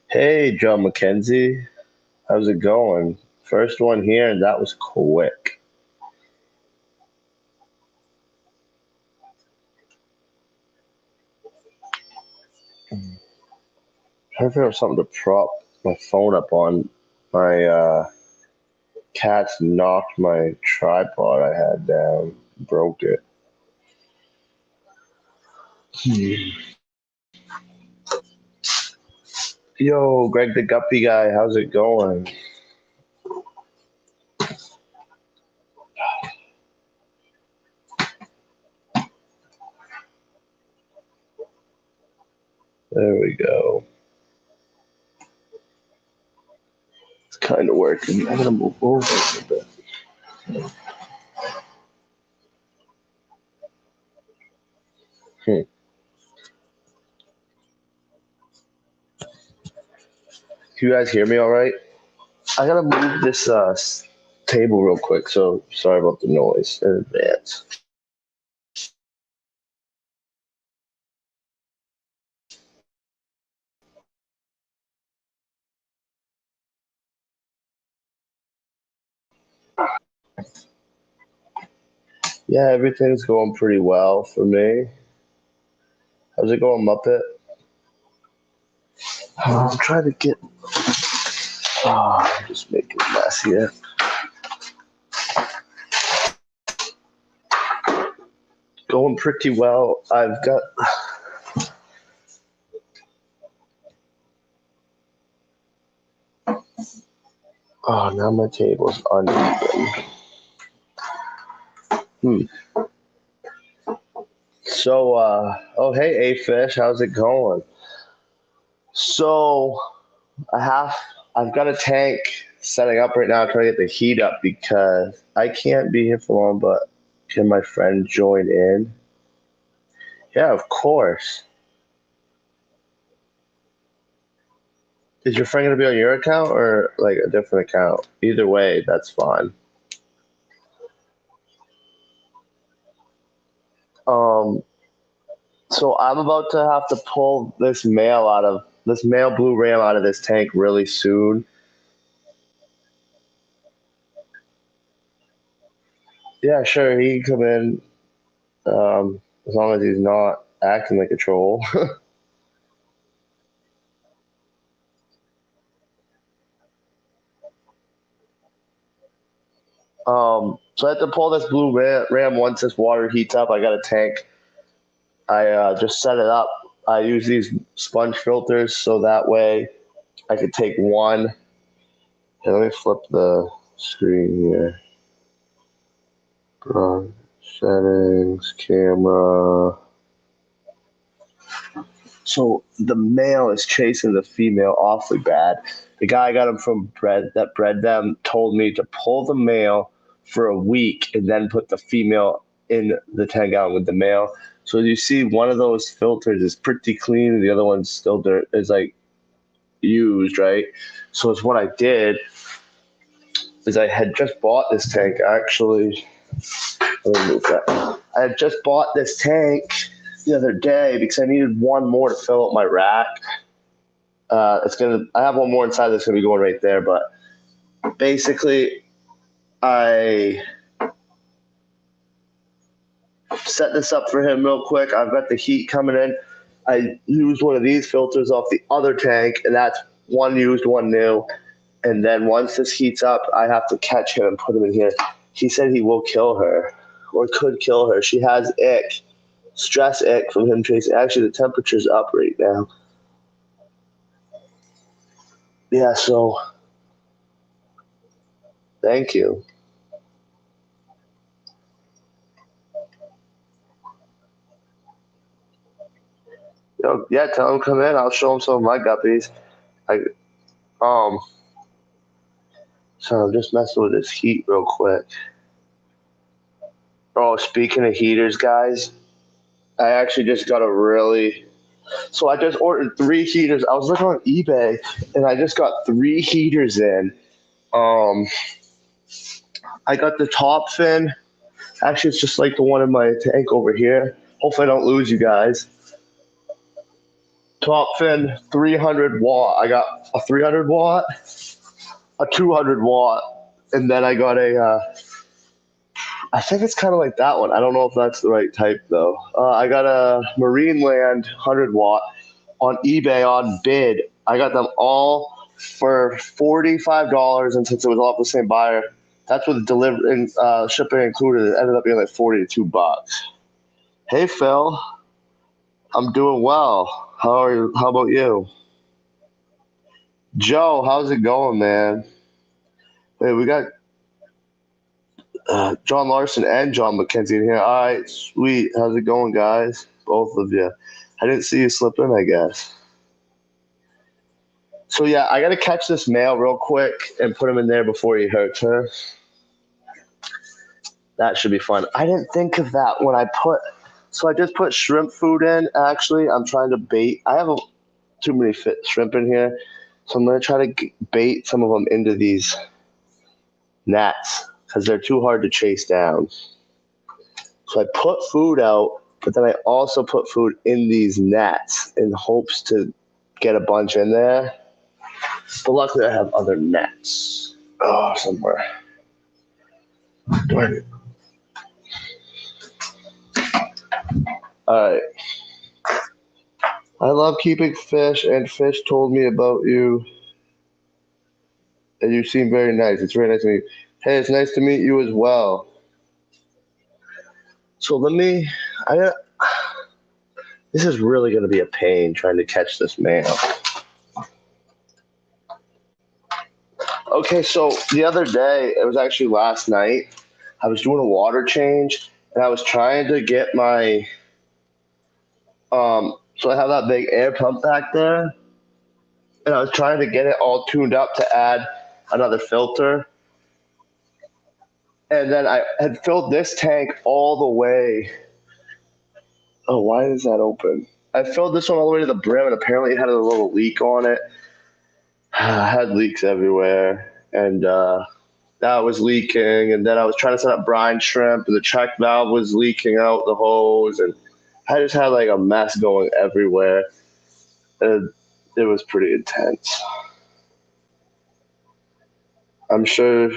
Hey, Joe McKenzie. How's it going? First one here, and that was quick. Trying to figure out something to prop my phone up on. My cats knocked my tripod I had down, broke it. Hmm. Yo, Greg the Guppy guy, how's it going? There we go. It's kind of working. I'm gonna move over a bit. Hmm. Can you guys hear me all right? I gotta move this table real quick, so sorry about the noise in advance. Yeah, everything's going pretty well for me. How's it going, Muppet? I'm trying to get. I'm just making a mess here. Going pretty well. I've got. Oh, now my table's uneven. Hmm. So, oh hey, A Fish, how's it going? So, I have. I've got a tank setting up right now, trying to get the heat up because I can't be here for long. But can my friend join in? Yeah, of course. Is your friend gonna be on your account or like a different account? Either way, that's fine. Um, so I'm about to have to pull this male blue ram out of this tank really soon. Yeah, sure, he can come in as long as he's not acting like a troll. So I have to pull this blue ram once this water heats up. I got a tank. I just set it up. I use these sponge filters so that way I could take one. Here, let me flip the screen here. Settings, camera. So the male is chasing the female awfully bad. The guy I got him from bred them told me to pull the male for a week and then put the female in the 10 gallon with the male. So you see, one of those filters is pretty clean, the other one's still dirt, is like used, right? So it's what I did is I had just bought this tank actually. Let me move that. I had just bought this tank the other day because I needed one more to fill up my rack. It's gonna. I have one more inside that's gonna be going right there. But basically, I set this up for him real quick. I've got the heat coming in. I used one of these filters off the other tank, and that's one used, one new. And then once this heats up, I have to catch him and put him in here. He said he will kill her, or could kill her. She has ick, stress ick from him chasing. Actually, the temperature's up right now. Yeah, so thank you. Yeah, tell him come in. I'll show him some of my guppies. I um, so I'm just messing with this heat real quick. Oh, speaking of heaters, guys, I actually just got a really. So I just ordered three heaters. I was looking on eBay, and I just got three heaters in. Um, I got the top fin. Actually, it's just like the one in my tank over here. Hopefully I don't lose you guys. Top fin 300 watt. I got a 300 watt, a 200 watt, and then I got I think it's kind of like that one. I don't know if that's the right type though. I got a Marineland 100 watt on eBay on bid. I got them all for $45, and since it was all the same buyer, that's with delivery and shipping included. It ended up being like $42. Hey Phil, I'm doing well. How are you? How about you? Joe, how's it going, man? Hey, we got John Larson and John McKenzie in here. All right, sweet. How's it going, guys? Both of you. I didn't see you slip in, I guess. So yeah, I gotta catch this male real quick and put him in there before he hurts her. That should be fun. I didn't think of that when I put. So I just put shrimp food in. Actually, I'm trying to bait. I have too many shrimp in here, so I'm gonna try to bait some of them into these nets because they're too hard to chase down. So I put food out, but then I also put food in these nets in hopes to get a bunch in there. But luckily I have other nets. Oh, somewhere. Darn it. Alright. I love keeping fish, and Fish told me about you. And you seem very nice. It's very nice to meet you. Hey, it's nice to meet you as well. So this is really going to be a pain trying to catch this male. Okay, so the other day, it was actually last night, I was doing a water change, and I was trying to get my, so I have that big air pump back there, and I was trying to get it all tuned up to add another filter. And then I had filled this tank all the way. Oh, why is that open? I filled this one all the way to the brim, and apparently it had a little leak on it. I had leaks everywhere, and that was leaking. And then I was trying to set up brine shrimp, and the check valve was leaking out the hose, and I just had like a mess going everywhere. And it was pretty intense. I'm sure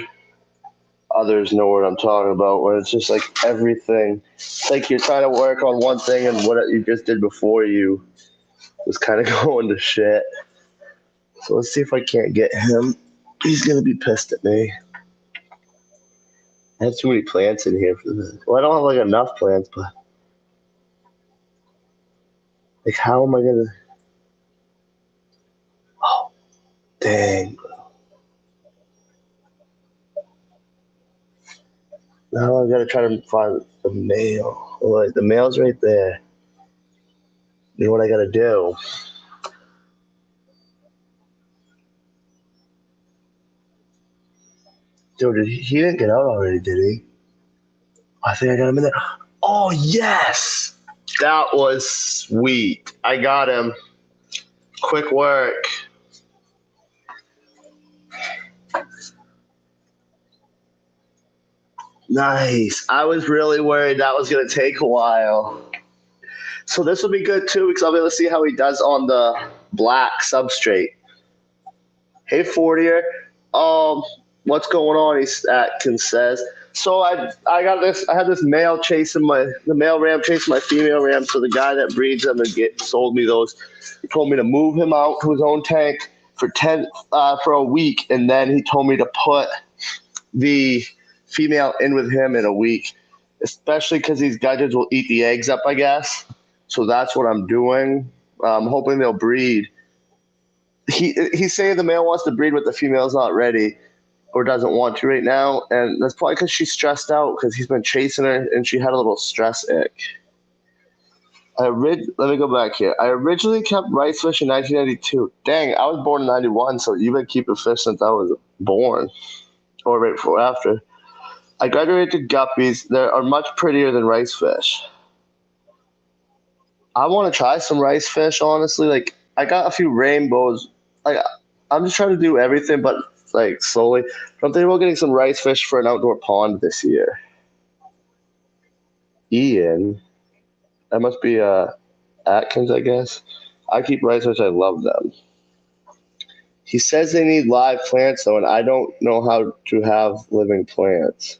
others know what I'm talking about, where it's just like everything. It's like you're trying to work on one thing, and what you just did before you was kind of going to shit. So let's see if I can't get him. He's going to be pissed at me. I have too many plants in here for this. Well, I don't have like enough plants, but like, how am I going to? Oh, dang. Now I got to try to find the male. Well, the male's right there. You know what I got to do? Dude, he didn't get out already, did he? I think I got him in there. Oh, yes! That was sweet. I got him. Quick work. Nice. I was really worried that was going to take a while. So this will be good too, because I'll be able to see how he does on the black substrate. Hey, 40er. What's going on? Atkins says. So I got this. I had this male chasing the male ram chasing my female ram. So the guy that breeds them and sold me those. He told me to move him out to his own tank for for a week, and then he told me to put the female in with him in a week, especially because these gudgeons will eat the eggs up, I guess. So that's what I'm doing. I'm hoping they'll breed. He's saying the male wants to breed, but the female's not ready or doesn't want to right now, and that's probably because she's stressed out because he's been chasing her and she had a little stress ick. Let me go back here. I originally kept rice fish in 1992. Dang, I was born in 91, so you've been keeping fish since I was born, or right before after. I graduated guppies. They are much prettier than rice fish. I want to try some rice fish, honestly. Like, I got a few rainbows. Like, I'm just trying to do everything, but like slowly. But I'm thinking about getting some rice fish for an outdoor pond this year. Ian. That must be Atkins, I guess. I keep rice, which I love them. He says they need live plants though, and I don't know how to have living plants.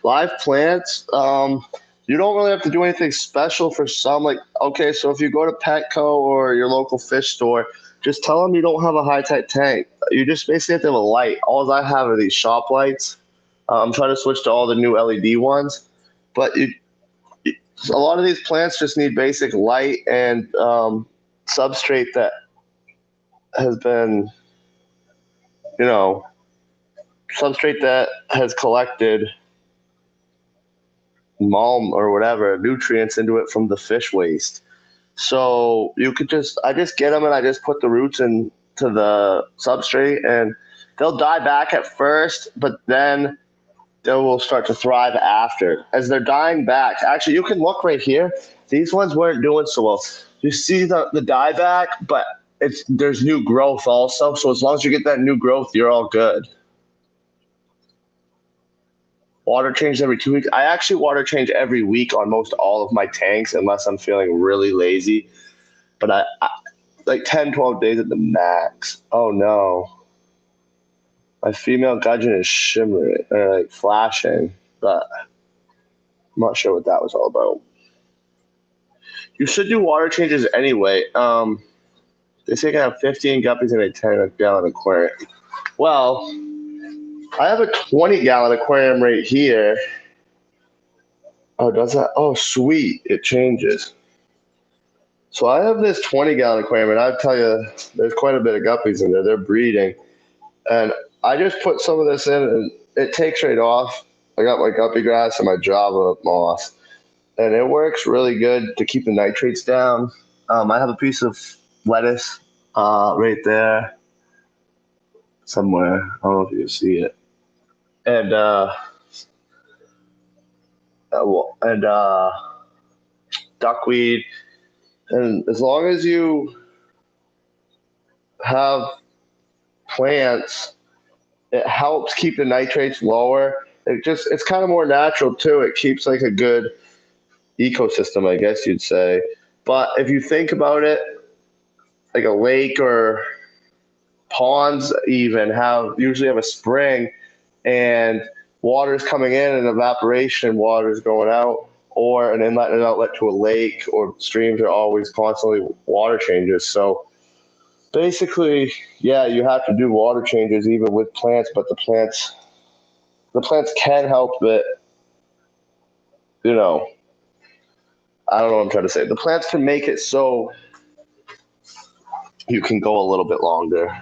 Live plants, you don't really have to do anything special for some. Like, okay, so if you go to Petco or your local fish store, just tell them you don't have a high tech tank. You just basically have to have a light. All I have are these shop lights. I'm trying to switch to all the new LED ones, but a lot of these plants just need basic light and substrate that has been, you know, substrate that has collected malm or whatever nutrients into it from the fish waste. So you could I just get them and I just put the roots into the substrate and they'll die back at first, but then they will start to thrive after. As they're dying back, actually, you can look right here. These ones weren't doing so well. You see the dieback, but there's new growth also. So as long as you get that new growth, you're all good. Water change every 2 weeks. I actually water change every week on most all of my tanks unless I'm feeling really lazy. But I like 10, 12 days at the max. Oh no. My female gudgeon is shimmering or like flashing, but I'm not sure what that was all about. You should do water changes anyway. They say I can have 15 guppies in a 10-gallon aquarium. Well, I have a 20-gallon aquarium right here. Oh, does that? Oh, sweet. It changes. So I have this 20-gallon aquarium, and I tell you, there's quite a bit of guppies in there. They're breeding. And I just put some of this in, and it takes right off. I got my guppy grass and my Java moss. And it works really good to keep the nitrates down. I have a piece of lettuce right there somewhere. I don't know if you can see it. And duckweed. And as long as you have plants, it helps keep the nitrates lower. It's kind of more natural too. It keeps like a good ecosystem, I guess you'd say. But if you think about it, like a lake or ponds even usually have a spring and water's coming in and evaporation water's going out, or an inlet and an outlet to a lake, or streams are always constantly water changes. So basically, yeah, you have to do water changes even with plants, but the plants can help it, you know. I don't know what I'm trying to say. The plants can make it so you can go a little bit longer.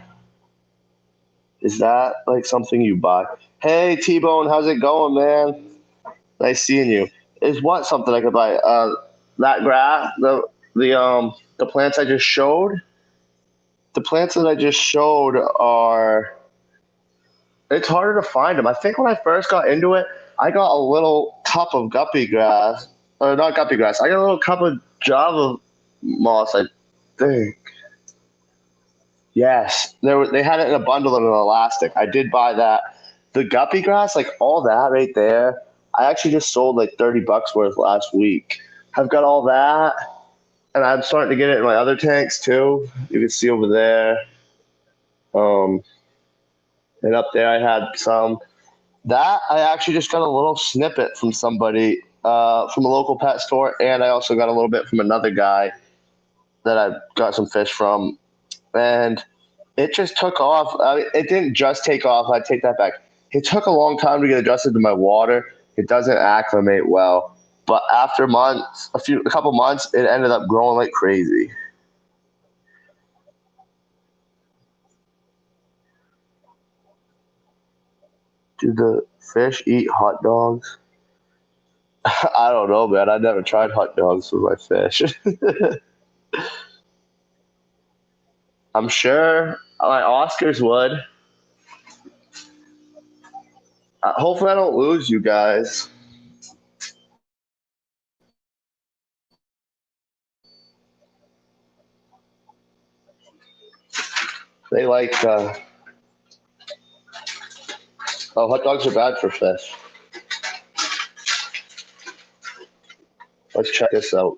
Is that like something you buy? Hey T-Bone, how's it going, man? Nice seeing you. Is what something I could buy? That grass, the plants I just showed. The plants that I just showed are. It's harder to find them. I think when I first got into it, I got a little cup of guppy grass, or not guppy grass. I got a little cup of Java moss. I think. Yes, they had it in a bundle in an elastic. I did buy that. The guppy grass, like all that right there, I actually just sold like $30 worth last week. I've got all that, and I'm starting to get it in my other tanks too. You can see over there. Um, and up there I had some. That I actually just got a little snippet from somebody from a local pet store, and I also got a little bit from another guy that I got some fish from, and it just took off. I mean, it didn't just take off. I take that back. It took a long time to get adjusted to my water. It doesn't acclimate well, but after months, a couple months, it ended up growing like crazy. Do the fish eat hot dogs? I don't know, man. I never tried hot dogs with my fish. I'm sure my Oscars would. Hopefully, I don't lose you guys. They like. Oh, hot dogs are bad for fish. Let's check this out.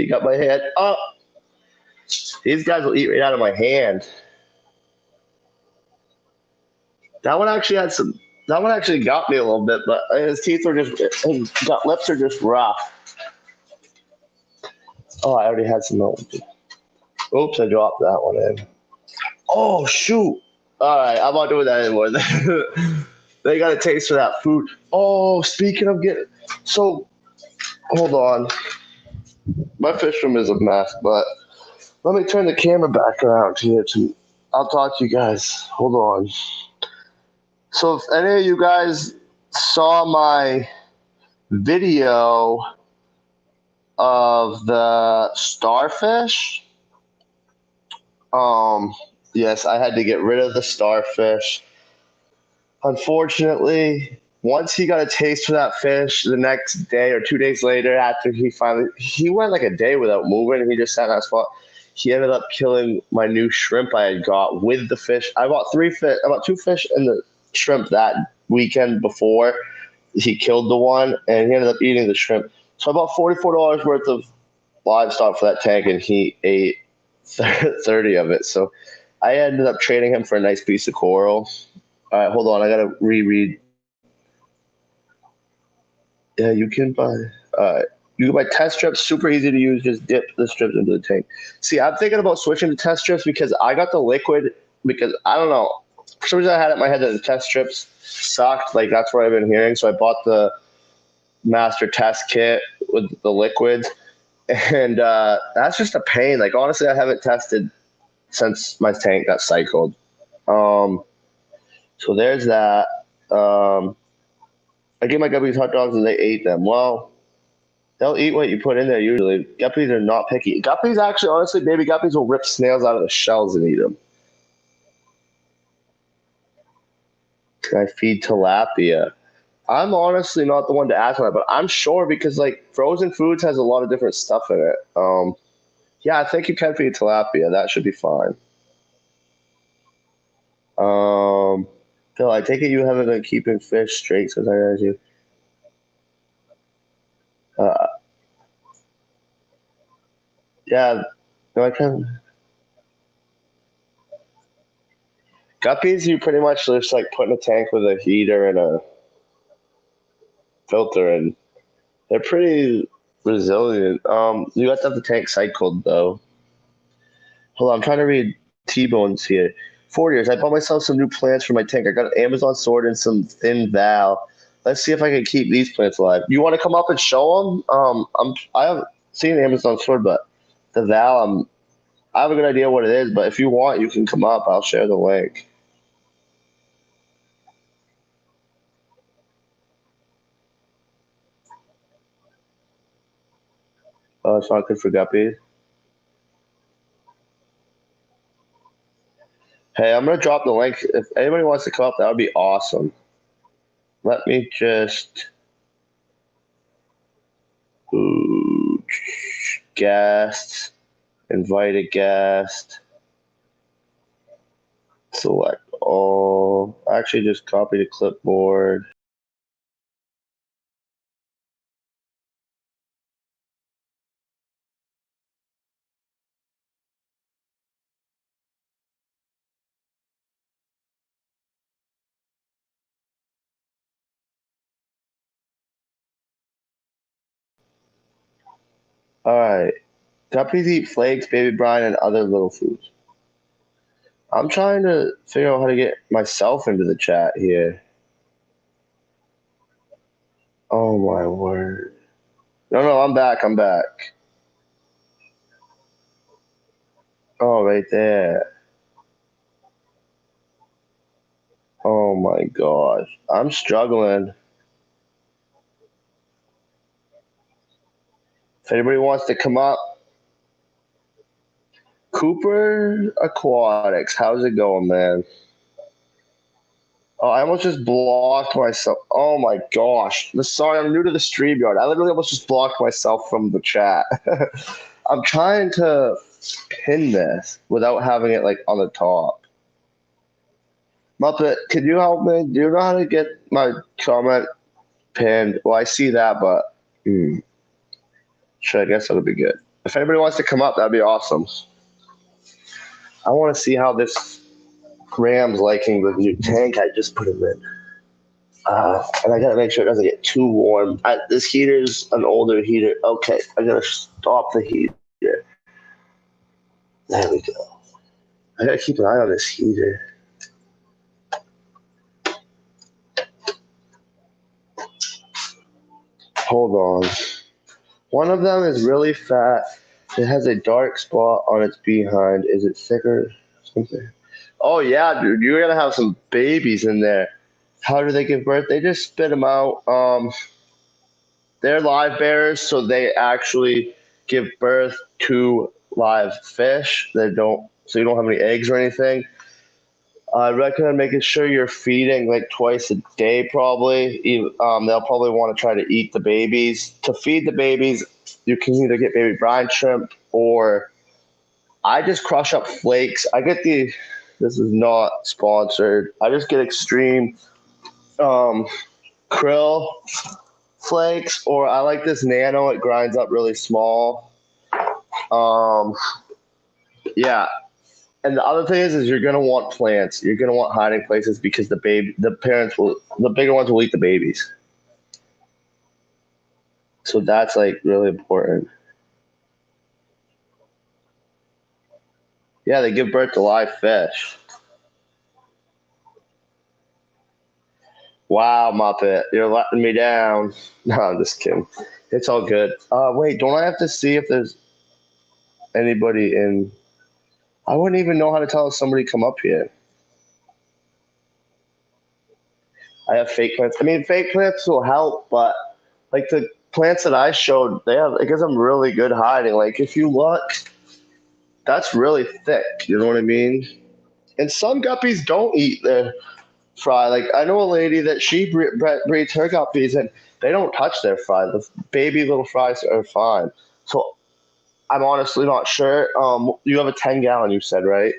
He got my hand. Oh, these guys will eat right out of my hand. That one actually had some. That one actually got me a little bit, but his teeth are just. His lips are just rough. Oh, I already had some milk. Oops, I dropped that one in. Oh shoot! All right, I'm not doing that anymore. They got a taste for that food. Oh, speaking of getting, so hold on. My fish room is a mess, but let me turn the camera back around here. I'll talk to you guys. Hold on. So if any of you guys saw my video of the starfish, yes, I had to get rid of the starfish. Unfortunately, once he got a taste for that fish, the next day or 2 days later, after he went like a day without moving, and he just sat in that spot. He ended up killing my new shrimp I had got with the fish. I bought two fish and the shrimp that weekend before he killed the one, and he ended up eating the shrimp. So I bought $44 worth of livestock for that tank, and he ate 30 of it. So I ended up trading him for a nice piece of coral. All right, hold on. I gotta reread. Yeah, you can buy. You can buy test strips. Super easy to use. Just dip the strips into the tank. See, I'm thinking about switching to test strips because I got the liquid. Because I don't know, for some reason I had it in my head that the test strips sucked. Like that's what I've been hearing. So I bought the master test kit with the liquids, and that's just a pain. Like honestly, I haven't tested since my tank got cycled. Um, so there's that. Um, I gave my guppies hot dogs and they ate them. Well, they'll eat what you put in there usually. Guppies are not picky. Guppies actually, honestly, baby guppies will rip snails out of the shells and eat them. Can I feed tilapia? I'm honestly not the one to ask that, but I'm sure because like frozen foods has a lot of different stuff in it. Yeah, I think you can feed tilapia. That should be fine. Um, Phil, I take it you haven't been keeping fish straight since I asked you. Uh, yeah, no, I can. Guppies, you pretty much just like put in a tank with a heater and a filter, and they're pretty resilient. You have to have the tank cycled though. Hold on, I'm trying to read T-Bones here. 4 years. I bought myself some new plants for my tank. I got an Amazon sword and some thin val. Let's see if I can keep these plants alive. You want to come up and show them? I haven't seen the Amazon sword, but the val, I have a good idea what it is. But if you want, you can come up. I'll share the link. Oh, it's not good for guppies. Hey, I'm gonna drop the link. If anybody wants to come up, that would be awesome. Let me just ooh, guest, invite a guest, select all. Actually, just copy the clipboard. All right. Guppies eat flakes, baby brine, and other little foods. I'm trying to figure out how to get myself into the chat here. Oh my word. No, no, I'm back. I'm back. Oh, right there. Oh my gosh. I'm struggling. If anybody wants to come up, Cooper Aquatics, how's it going, man? Oh, I almost just blocked myself. Oh my gosh. Sorry, I'm new to the StreamYard. I literally almost just blocked myself from the chat. I'm trying to pin this without having it like on the top. Muppet, can you help me? Do you know how to get my comment pinned? Well, I see that, but sure, I guess that'll be good. If anybody wants to come up, that'd be awesome. I want to see how this Graham's liking the new tank I just put him in. And I gotta make sure it doesn't get too warm. This heater's an older heater. Okay, I gotta stop the heater. There we go. I gotta keep an eye on this heater. Hold on. One of them is really fat. It has a dark spot on its behind. Is it thicker? Something. Oh yeah, dude, you're gonna have some babies in there. How do they give birth? They just spit them out. They're live bearers, so they actually give birth to live fish. They don't, so you don't have any eggs or anything. I recommend making sure you're feeding like twice a day, probably. They'll probably want to try to eat the babies. To feed the babies, you can either get baby brine shrimp or I just crush up flakes. This is not sponsored. I just get extreme krill flakes, or I like this nano. It grinds up really small. Yeah. And the other thing is you're gonna want plants. You're gonna want hiding places because the bigger ones will eat the babies. So that's like really important. Yeah, they give birth to live fish. Wow, Muppet, you're letting me down. No, I'm just kidding. It's all good. Wait, don't I have to see if there's anybody in? I wouldn't even know how to tell if somebody come up here. I have fake plants. I mean, fake plants will help, but like the plants that I showed, it gives them really good hiding. Like if you look, that's really thick. You know what I mean? And some guppies don't eat their fry. Like I know a lady that she breeds her guppies, and they don't touch their fry. The baby little fries are fine. So I'm honestly not sure. You have a 10-gallon, you said, right?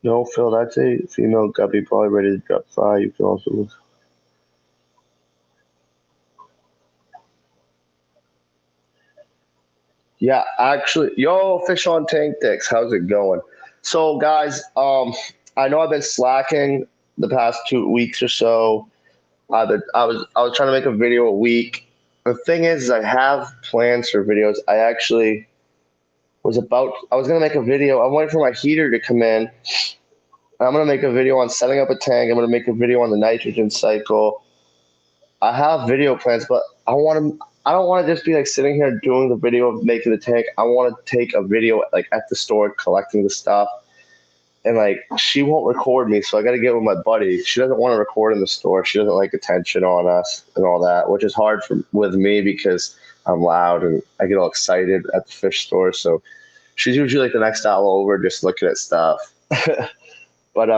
No, Phil, that's a female guppy, probably ready to drop fry. You can also look. Yeah, actually, yo, fish on tank dicks. How's it going? So, guys, I know I've been slacking the past 2 weeks or so. I was trying to make a video a week. The thing is I have plans for videos. I was gonna make a video. I'm waiting for my heater to come in. I'm gonna make a video on setting up a tank. I'm gonna make a video on the nitrogen cycle. I have video plans, but I don't want to just be like sitting here doing the video of making the tank. I want to take a video like at the store collecting the stuff. And like she won't record me, so I got to get with my buddy. She doesn't want to record in the store. She doesn't like attention on us and all that, which is hard with me because I'm loud and I get all excited at the fish store. So she's usually like the next aisle over, just looking at stuff. But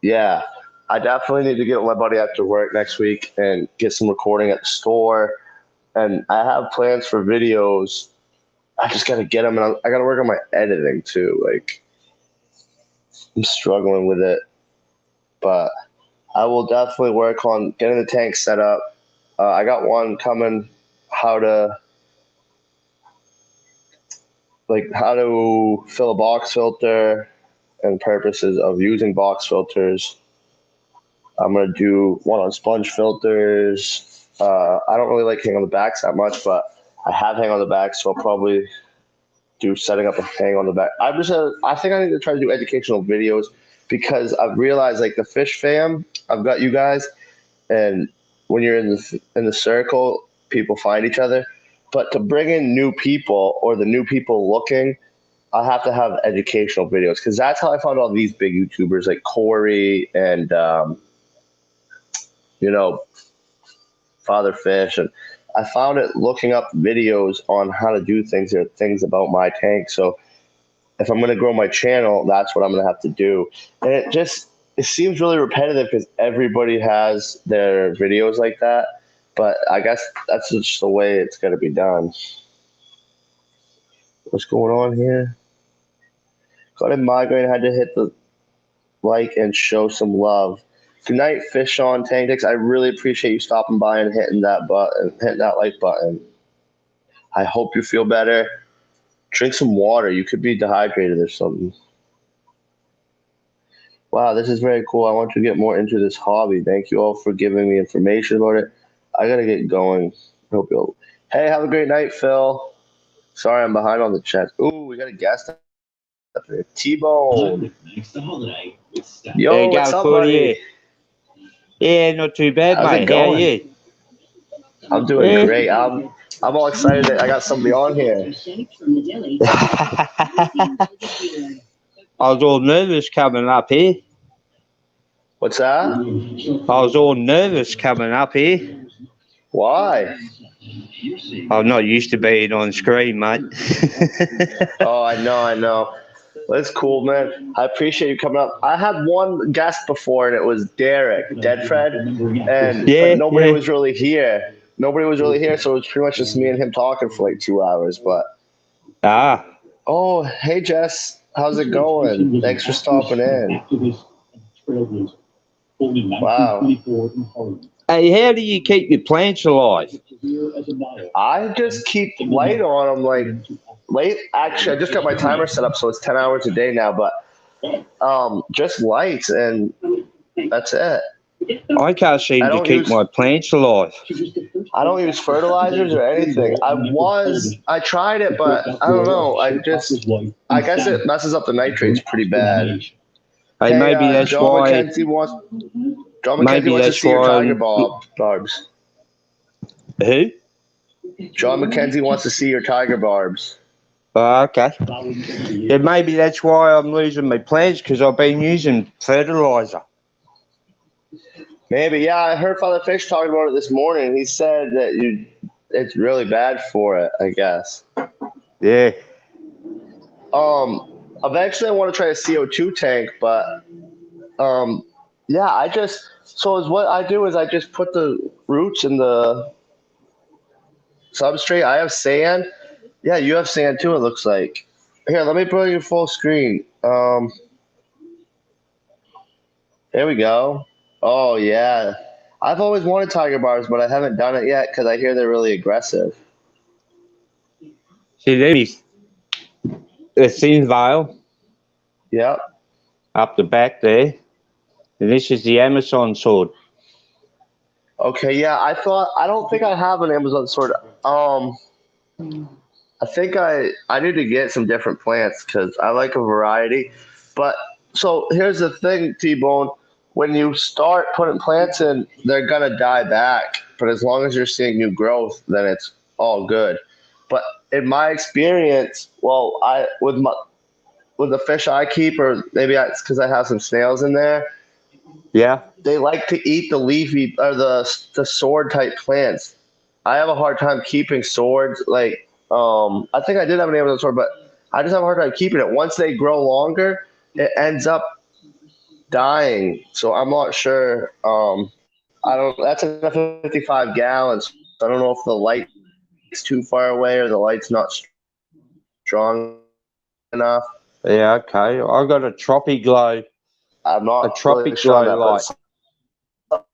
yeah, I definitely need to get with my buddy after work next week and get some recording at the store. And I have plans for videos. I just got to get them, and I got to work on my editing too. Like I'm struggling with it, but I will definitely work on getting the tank set up. I got one coming. How to fill a box filter and purposes of using box filters. I'm gonna do one on sponge filters. I don't really like hang on the backs that much, but I have hang on the back, so I'll probably do setting up a hang on the back. I think I need to try to do educational videos because I've realized like the fish fam, I've got you guys, and when you're in the circle, people find each other. But to bring in new people or the new people looking, I have to have educational videos because that's how I found all these big YouTubers like Corey and you know Father Fish, and I found it looking up videos on how to do things or things about my tank. So if I'm going to grow my channel, that's what I'm going to have to do. And it seems really repetitive because everybody has their videos like that. But I guess that's just the way it's going to be done. What's going on here? Got a migraine. Had to hit the like and show some love. Good night, Fish on Tactics. I really appreciate you stopping by and hitting that like button. I hope you feel better. Drink some water. You could be dehydrated or something. Wow, this is very cool. I want to get more into this hobby. Thank you all for giving me information about it. I gotta get going. Hope you'll. Hey, have a great night, Phil. Sorry, I'm behind on the chat. Ooh, we got a guest up there. T-Bone. There Yo, you what's go, up, Forty. buddy? Yeah, not too bad, How's it mate. How are going? you? I'm doing Yeah. great. I'm all excited that I got somebody on here. I was all nervous coming up here. What's that? I was all nervous coming up here. Why? I'm not used to being on screen, mate. Oh, I know. Well, it's cool, man. I appreciate you coming up. I had one guest before, and it was Derek, Dead Fred, but nobody was really here. Nobody was really here, so it was pretty much just me and him talking for like 2 hours. But oh, hey Jess, how's it going? Thanks for stopping in. Wow. Hey, how do you keep your plants alive? I just keep light on them, like late. Actually, I just got my timer set up, so it's 10 hours a day now. But just lights, and that's it. I can't seem to keep my plants alive. I don't use fertilizers or anything. I tried it, but I don't know. I guess it messes up the nitrates pretty bad. Hey, maybe that's John why. McKenzie wants to see your tiger barbs. Who? John McKenzie wants to see your tiger barbs. Okay. Yeah, maybe that's why I'm losing my plants, because I've been using fertilizer. Maybe, yeah. I heard Father Fish talking about it this morning. He said that it's really bad for it, I guess. Yeah. Eventually I want to try a CO2 tank, but yeah, what I do is I just put the roots in the substrate. I have sand. Yeah, you have sand too, it looks like. Here, let me put you full screen. There we go. Oh yeah. I've always wanted tiger barbs, but I haven't done it yet because I hear they're really aggressive. See, there's a thin veil. Yep. Up the back there. And this is the Amazon sword. Okay, yeah. I don't think I have an Amazon sword. I think I need to get some different plants because I like a variety. But so here's the thing, T-Bone. When you start putting plants in, they're gonna die back. But as long as you're seeing new growth, then it's all good. But in my experience, well, with the fish I keep, or maybe it's because I have some snails in there. Yeah. They like to eat the leafy or the sword type plants. I have a hard time keeping swords. Like, I think I did have an Amazon sword, but I just have a hard time keeping it. Once they grow longer, it ends up dying. So I'm not sure. I don't. That's enough 55 gallons. So I don't know if the light's too far away or the light's not strong enough. Yeah. Okay. I got a Tropiglow. I'm not a Tropiglow really light. Some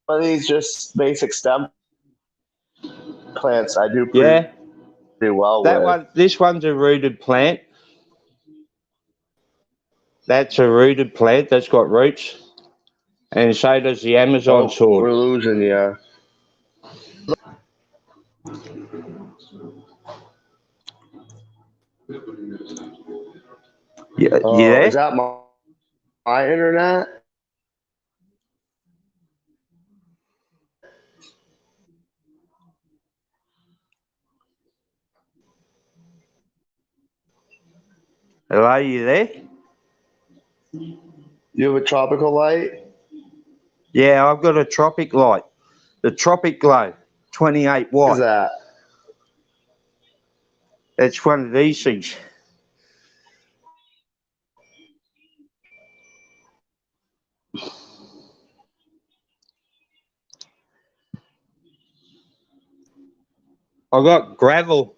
of these just basic stem plants I do pretty well with. This one's a rooted plant. That's a rooted plant that's got roots. And so does the Amazon sword. We're losing you. You there? Is that my internet? Hello, you there? You have a tropical light? Yeah, I've got a Tropic light. The Tropiglow, 28 watt. What is that? It's one of these things. I got gravel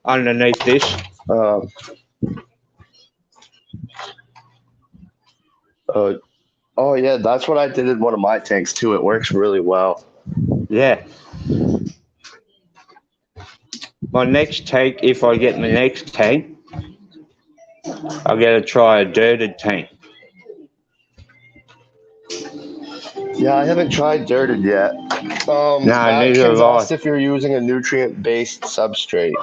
underneath this. Oh yeah, that's what I did in one of my tanks too. It works really well. Yeah. My next tank, if I get my next tank, I'm going to try a dirted tank. Yeah, I haven't tried dirted yet. No, neither Atkins have I. asked if you're using a nutrient-based substrate.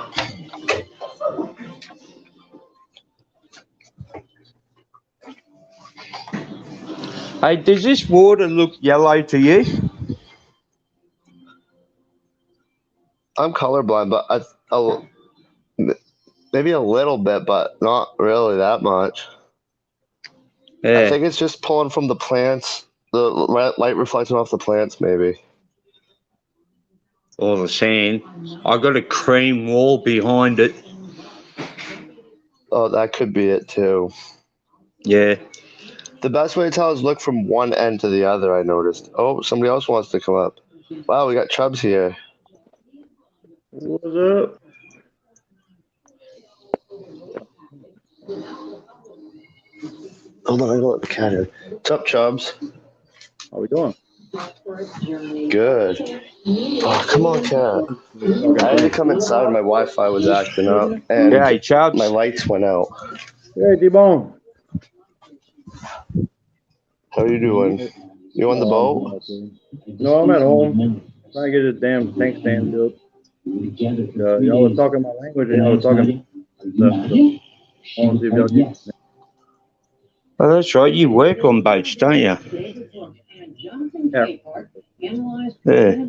Hey, does this water look yellow to you? I'm colorblind, but maybe a little bit, but not really that much. I Yeah. think it's just pulling from the plants, the light reflecting off the plants, maybe. All the sand. I got a cream wall behind it. Oh, that could be it too. Yeah. The best way to tell is look from one end to the other, I noticed. Oh, somebody else wants to come up. Wow, we got Chubbs here. What's up? Hold on, I gotta let the cat in. What's up, Chubbs? How we doing? Good. Oh, come on, cat. I had to come inside. My Wi-Fi was acting up, and Yeah, hey, Chubbs. my lights went out. Hey, D-Bone. How are you doing? You on the boat? No, I'm at home. Trying to get this damn tank stand built. Y'all was talking my language and y'all was talking stuff. So I want to see if y'all get Oh, that's right. You work on boats, don't you? Yeah. Yeah.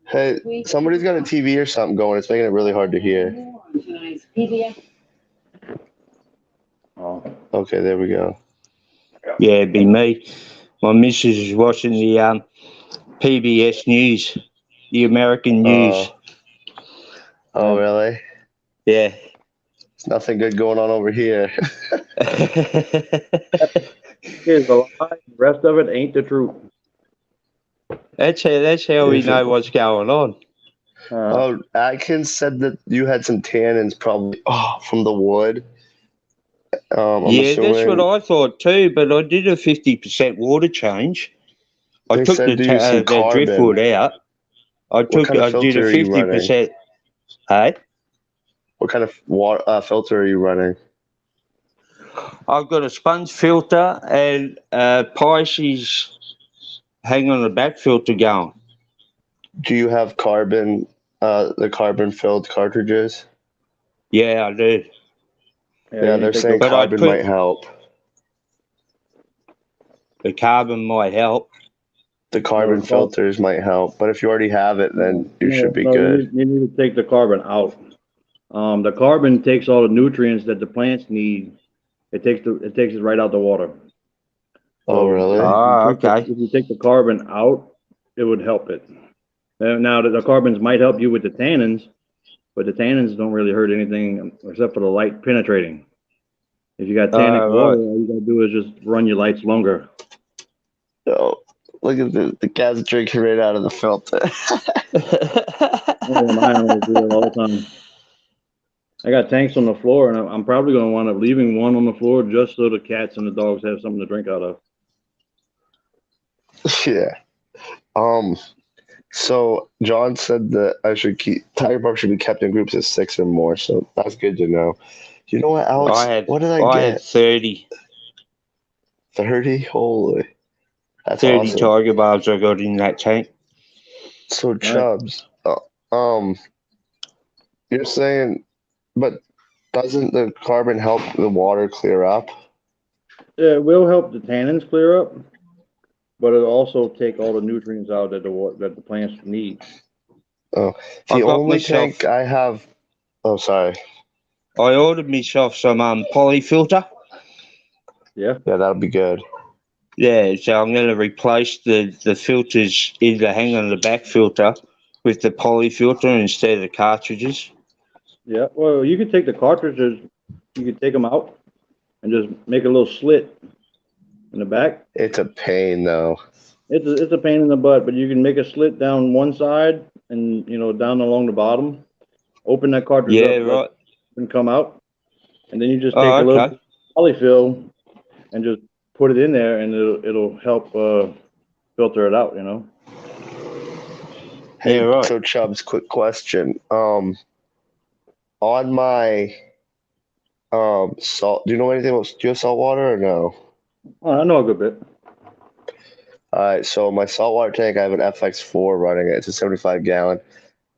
Hey, somebody's got a TV or something going. It's making it really hard to hear. Oh. Okay, there we go. Yeah, it'd be me. My missus is watching the PBS News, the American news. Oh, really? Yeah. There's nothing good going on over here. Here's the lie. The rest of it ain't the truth. That's how we know what's going on. Oh, Atkins said that you had some tannins probably from the wood. I'm Yeah, assuming. that's what I thought too, but I did a 50% water change. I They took said to use some the carbon. driftwood out. I kind of I did a filter are you running? 50%. Hey? What kind of water filter are you running? I've got a sponge filter and Pisces hang on the back filter going. Do you have carbon, the carbon-filled cartridges? Yeah, I do. Yeah, they're saying But carbon might help. The carbon might help. The carbon filters might help, but if you already have it, then you should be good. You need to take the carbon out. The carbon takes all the nutrients that the plants need. It takes it right out the water. Oh, really? Okay. If you take the carbon out, it would help it. Now, the carbons might help you with the tannins, but the tannins don't really hurt anything except for the light penetrating. If you got tannic water, all you gotta do is just run your lights longer. Oh, look at the cat's drinking right out of the filter. Mine always do it all the time. I got tanks on the floor, and I'm probably going to wind up leaving one on the floor just so the cats and the dogs have something to drink out of. Yeah. So John said that Tiger Barb should be kept in groups of 6 or more. So that's good to know. You know what, Alex? What did I get? I had 30. 30? Holy. That's 30 awesome. Tiger Barbs I got in that tank. So Chubbs, you're saying, but doesn't the carbon help the water clear up? It will help the tannins clear up, but it'll also take all the nutrients out that the plants need. Oh, the only tank I have. Oh, sorry. I ordered myself some poly filter. Yeah. Yeah, that'll be good. Yeah, so I'm going to replace the filters in the hang on the back filter with the poly filter instead of the cartridges. Yeah, well, you could take the cartridges, you could take them out and just make a little slit in the back. It's a pain, though. It's a pain in the butt, but you can make a slit down one side and, down along the bottom. Open that cartridge up, right. And come out. And then you just take a little polyfill and just put it in there, and it'll help filter it out. You know. Hey, Yeah, right. so Chubbs, quick question. On my salt, do you know anything about, do you have salt water or no? Oh, I know a good bit. All right, so my saltwater tank, I have an FX4 running it. It's a 75 gallon.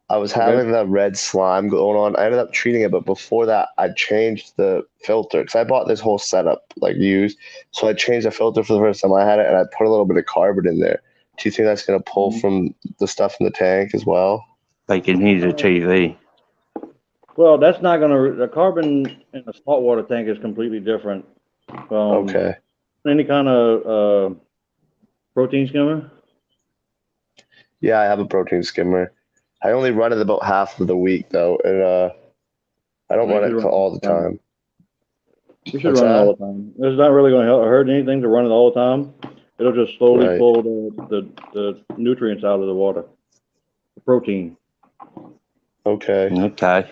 I was Okay. having that red slime going on. I ended up treating it, but before that, I changed the filter because I bought this whole setup like used. So I changed the filter for the first time I had it, and I put a little bit of carbon in there. Do you think that's going to pull from the stuff in the tank as well? They can hear the TV. Well, that's not gonna. The carbon in the saltwater tank is completely different. Okay. Any kind of protein skimmer? Yeah, I have a protein skimmer. I only run it about half of the week though, and I don't run it for all the time. You should run it all the time. It's not really going to hurt anything to run it all the time. It'll just slowly pull the nutrients out of the water, the protein. Okay. Okay.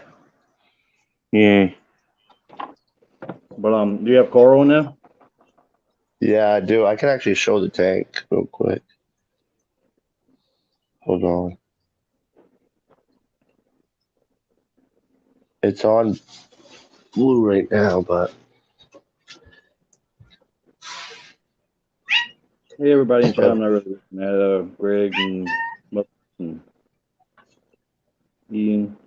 Yeah. But do you have coral in there? Yeah, I do. I can actually show the tank real quick. Hold on. It's on blue right now, but Hey, everybody in chat, I'm not really looking at Greg and Ian.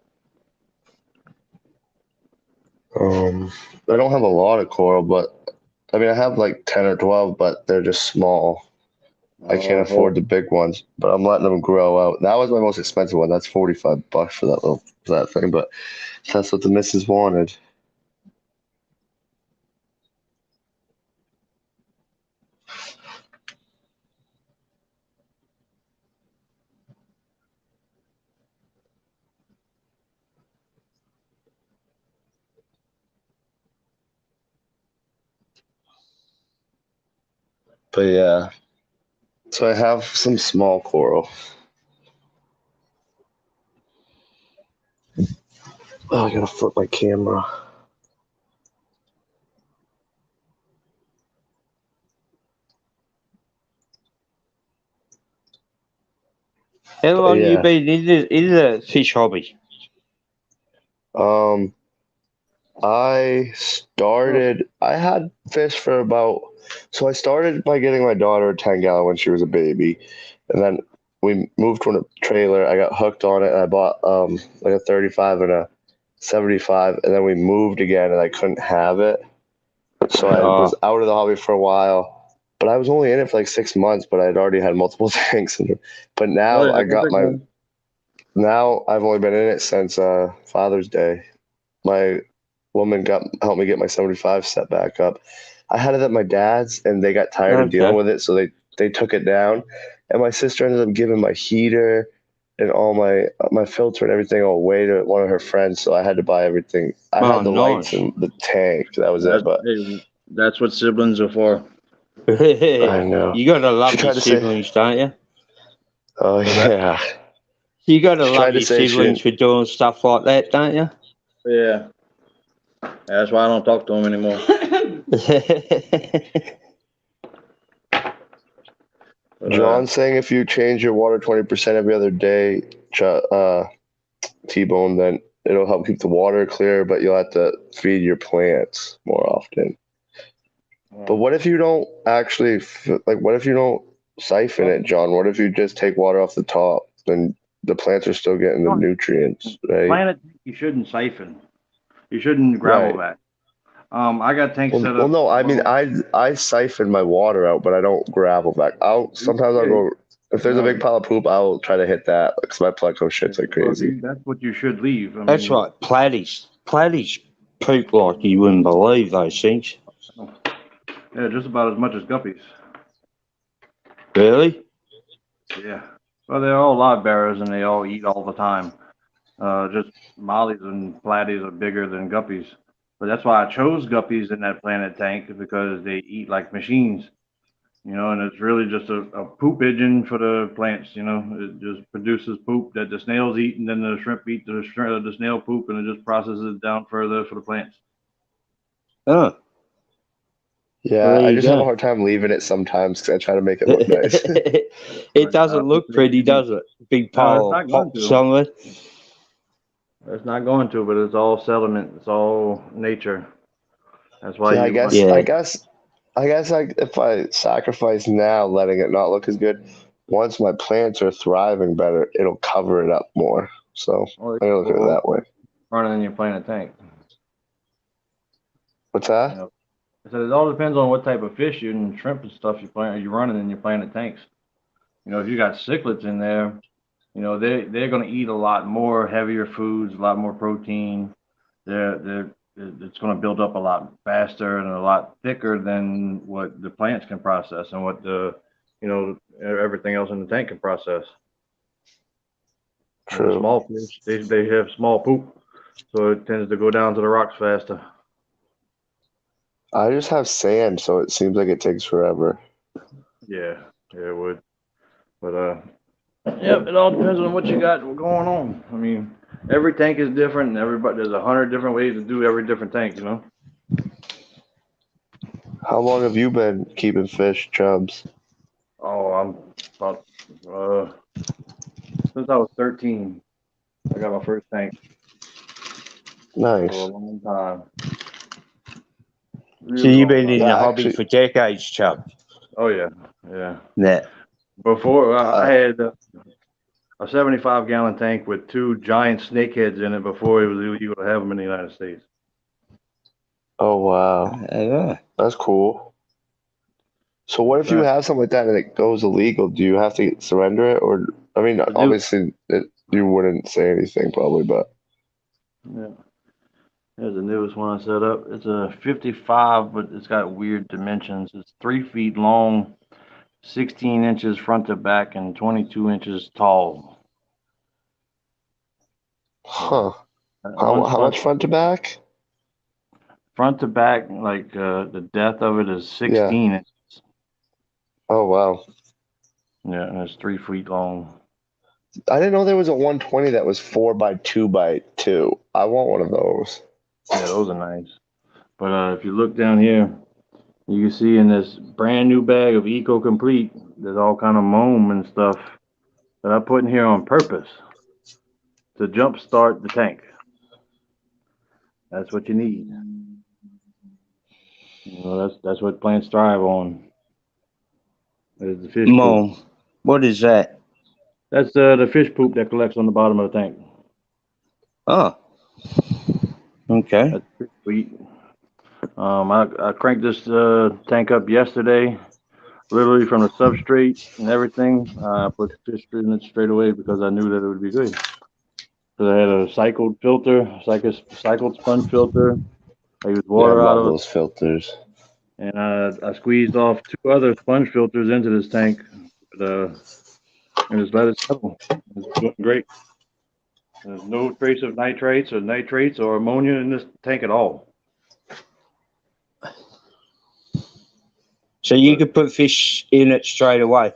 I don't have a lot of coral, but I mean I have like 10 or 12, but they're just small. I can't afford the big ones, but I'm letting them grow out. That was my most expensive one. That's $45 for that thing, but that's what the missus wanted. But yeah, so I have some small coral. Oh, I gotta flip my camera. How long you been in the fish hobby? I had fish for so I started by getting my daughter a 10 gallon when she was a baby. And then we moved to a trailer. I got hooked on it and I bought like a 35 and a 75. And then we moved again and I couldn't have it. So I was out of the hobby for a while. But I was only in it for like 6 months, but I'd already had multiple tanks. But now now I've only been in it since Father's Day. My woman helped me get my 75 set back up. I had it at my dad's and they got tired of dealing with it, so they took it down. And my sister ended up giving my heater and all my filter and everything away to one of her friends, so I had to buy everything. I had the lights and the tank. That was it. But that's what siblings are for. I know. You gotta love your siblings, don't you? Oh yeah. You gotta love your siblings for doing stuff like that, don't you? Yeah. That's why I don't talk to them anymore. John's saying if you change your water 20% every other day, T-Bone, then it'll help keep the water clear, but you'll have to feed your plants more often. But what if you don't actually, what if you don't siphon it, John? What if you just take water off the top? Then the plants are still getting the nutrients, right? You shouldn't siphon. You shouldn't gravel that. I got tanks set up. Well, no, I mean, I siphon my water out, but I don't gravel back. Sometimes I'll go, if there's a big pile of poop, I'll try to hit that because my pleco shit's like crazy. That's what you should leave. That's right. Platies poop like you wouldn't believe those things. Yeah, just about as much as guppies. Really? Yeah. Well, they're all live bearers and they all eat all the time. Just mollies and platies are bigger than guppies. But that's why I chose guppies in that planet tank, because they eat like machines, and it's really just a poop engine for the plants, it just produces poop that the snails eat, and then the shrimp eat the snail poop, and it just processes it down further for the plants. Oh. Yeah, Well, there I you just have a go. hard time leaving it sometimes because I try to make it look nice. It doesn't look pretty, does it? Big No, it's pile not of going pops to. on it. It's not going to, but it's all sediment. It's all nature. That's why Yeah, I you want. guess, Yeah. I guess, I guess, if I sacrifice now, letting it not look as good, once my plants are thriving better, it'll cover it up more. So Well, I gotta look at it that way. running in your plant tank. What's You that? know, I said it all depends on what type of fish and shrimp and stuff you're running in your planted tanks. You know, if you got cichlids in there, you know they're going to eat a lot more heavier foods, a lot more protein. They're it's going to build up a lot faster and a lot thicker than what the plants can process and what the everything else in the tank can process. And the True. small fish, they have small poop, so it tends to go down to the rocks faster. I just have sand, so it seems like it takes forever. Yeah, it would. But yeah, it all depends on what you got going on. I mean, every tank is different, and there's 100 different ways to do every different tank. You know. How long have you been keeping fish, chubs? Oh, I'm about since I was 13. I got my first tank for a Nice. long time. So Really you've long been time. in the Yeah, hobby actually, for decades, Chubb. Oh yeah, yeah. Yeah. Before I uh, had a 75-gallon tank with 2 giant snakeheads in it before it was illegal to have them in the United States. oh wow, Yeah. that's cool. So what if you But have something like that and it goes illegal? Do you have to surrender it, or I mean, I do. obviously you wouldn't say anything probably, but Yeah. There's the newest one I set up. It's a 55, but it's got weird dimensions. It's 3 feet long, 16 inches front to back, and 22 inches tall. huh? One How sponge much front to back? front to back, like the depth of it is Yeah. 16 inches. Oh wow, Yeah, and it's 3 feet long. I didn't know there was a 120 that was 4x2x2. I want one of those. Yeah, those are nice. But if you look down here, you can see in this brand new bag of Eco Complete, there's all kind of moam and stuff that I put in here on purpose to jumpstart the tank. That's what you need. You know, that's what plants thrive on. Is the fish poop. Mom, what is that? That's the fish poop that collects on the bottom of the tank. Oh. Okay. That's pretty sweet. I cranked this tank up yesterday, literally from the substrate and everything. I put fish in it straight away because I knew that it would be good. Because I had a cycled filter, cycled sponge filter. I used Yeah, I water out love of it, those filters. and I squeezed off 2 other sponge filters into this tank, and just let it settle. It's doing great. There's no trace of nitrates or ammonia in this tank at all. So you could put fish in it straight away.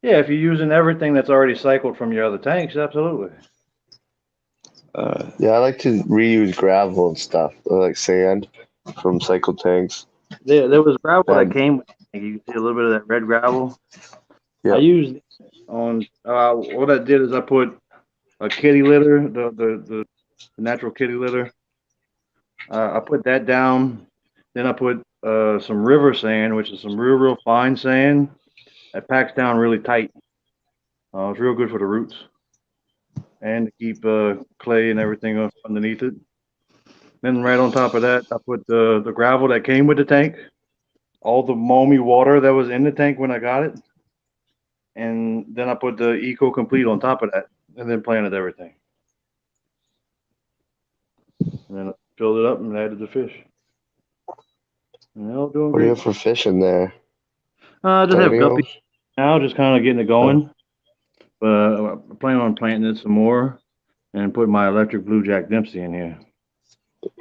Yeah, if you're using everything that's already cycled from your other tanks, absolutely. Yeah, I like to reuse gravel and stuff, like sand from cycle tanks. There was gravel that And came with it. You can see a little bit of that red gravel. I Yep. used it on what I did is I put a kitty litter, the natural kitty litter. I put that down. Then I put some river sand, which is some real fine sand that packs down really tight. It's real good for the roots and to keep clay and everything underneath it. Then right on top of that, I put the gravel that came with the tank, all the moamy water that was in the tank when I got it, and then I put the Eco Complete on top of that, and then planted everything. And then I filled it up and added the fish. And they're all doing what do you great. have for fish in there? I just have Daniels? guppies now, just kind of getting it going. But I plan on planting it some more and put my electric blue Jack Dempsey in here.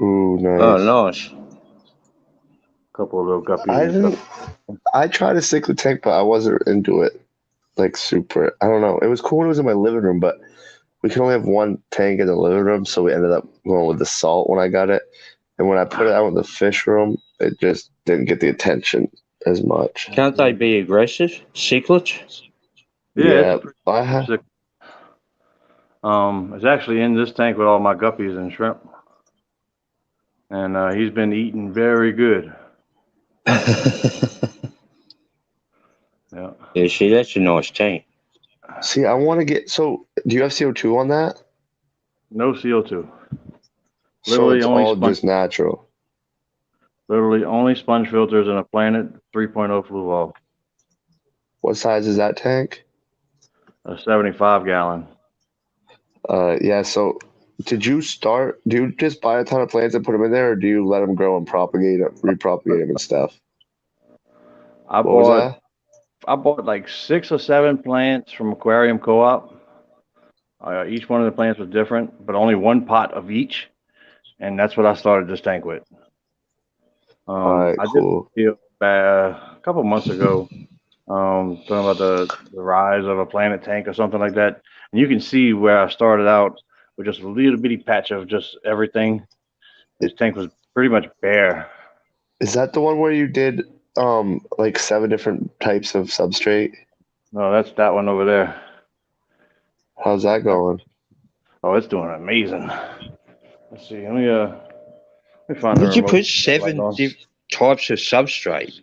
Ooh, nice. Oh, nice. Couple of little guppies. I tried a cichlid tank, but I wasn't into it. Like super. I don't know. It was cool when it was in my living room, but we could only have one tank in the living room, so we ended up going with the salt when I got it. And when I put it out in the fish room, it just didn't get the attention as much. Can't they be aggressive? Cichlids? Yeah, it's pretty I have. sick. It's actually in this tank with all my guppies and shrimp, and he's been eating very good. Yeah. Yeah, see, that's a nice tank. See, I want to get. So, do you have CO2 on that? No CO2. So Literally it's only all sponge. just natural. Literally only sponge filters and a Planet 3.0 flue valve. What size is that tank? A 75-gallon. Yeah. So, did you start? Do you just buy a ton of plants and put them in there, or do you let them grow and propagate them, repropagate them and stuff? I What was bought that? I bought like 6 or 7 plants from Aquarium Co-op. Each one of the plants was different, but only one pot of each, and that's what I started this tank with. All right, I did cool. a couple months ago, talking about the rise of a planet tank or something like that, and you can see where I started out with just a little bitty patch of just everything. This tank was pretty much bare. Is that the one where you did like 7 different types of substrate? No, that's that one over there. How's that going? Oh, it's doing amazing. Let's see. Let me find the Would you remote. put 7 types of substrate?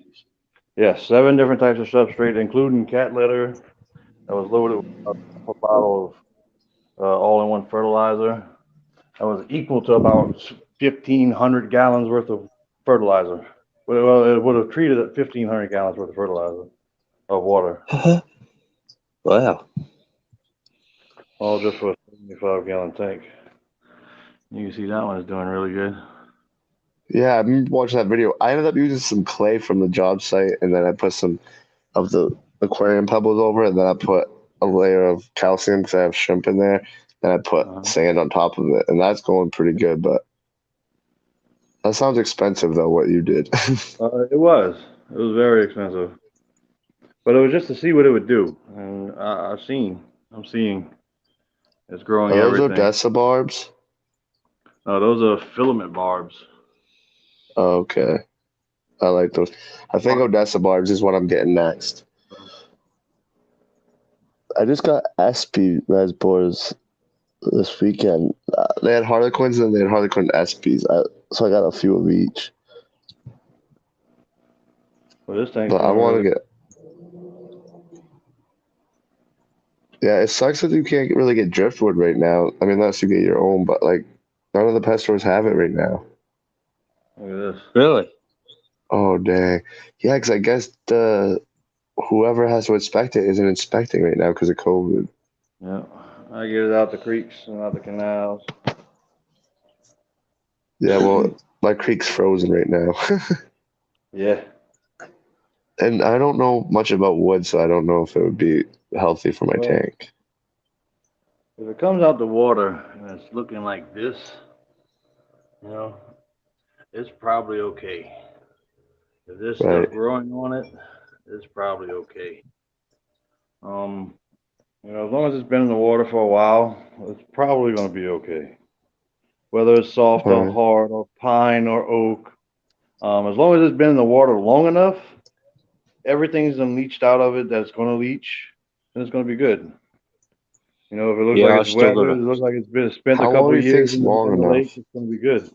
Yeah, 7 different types of substrate, including cat litter. That was loaded with a bottle of all-in-one fertilizer. That was equal to about 1,500 gallons worth of fertilizer. Well, it would have treated at 1,500 gallons worth of fertilizer of water, Wow. all just for a 75-gallon tank. You can see that one is doing really good. Yeah, I've been watching that video. I ended up using some clay from the job site, and then I put some of the aquarium pebbles over it, and then I put a layer of calcium because I have shrimp in there. Then I put sand on top of it, and that's going pretty good. But that sounds expensive, though, what you did. It was very expensive, but it was just to see what it would do, and I'm seeing it's growing Are those everything. Odessa barbs? No, those are filament barbs. Oh, okay. I like those. I think Odessa barbs is what I'm getting next. I just got SP Resbors this weekend. They had Harlequins and they had Harlequin SPs. So I got a few of each. Well, this tank's But I going want to really. get. Yeah, it sucks that you can't really get driftwood right now. I mean, unless you get your own, but like none of the pet stores have it right now. Look at this. Really? Oh dang! Yeah, because I guess whoever has to inspect it isn't inspecting right now because of COVID. Yeah, I get it out the creeks and out the canals. Yeah, well, my creek's frozen right now. Yeah. And I don't know much about wood, so I don't know if it would be healthy for my Well, tank. if it comes out the water and it's looking like this, it's probably okay. If there's Right. stuff growing on it, it's probably okay. As long as it's been in the water for a while, it's probably going to be okay. Whether it's soft or hard or pine or oak, as long as it's been in the water long enough, everything's been leached out of it that's going to leach, and it's going to be good. If it looks like it's weathered, it looks like it's been spent a couple of years in the lake, it's going to be good.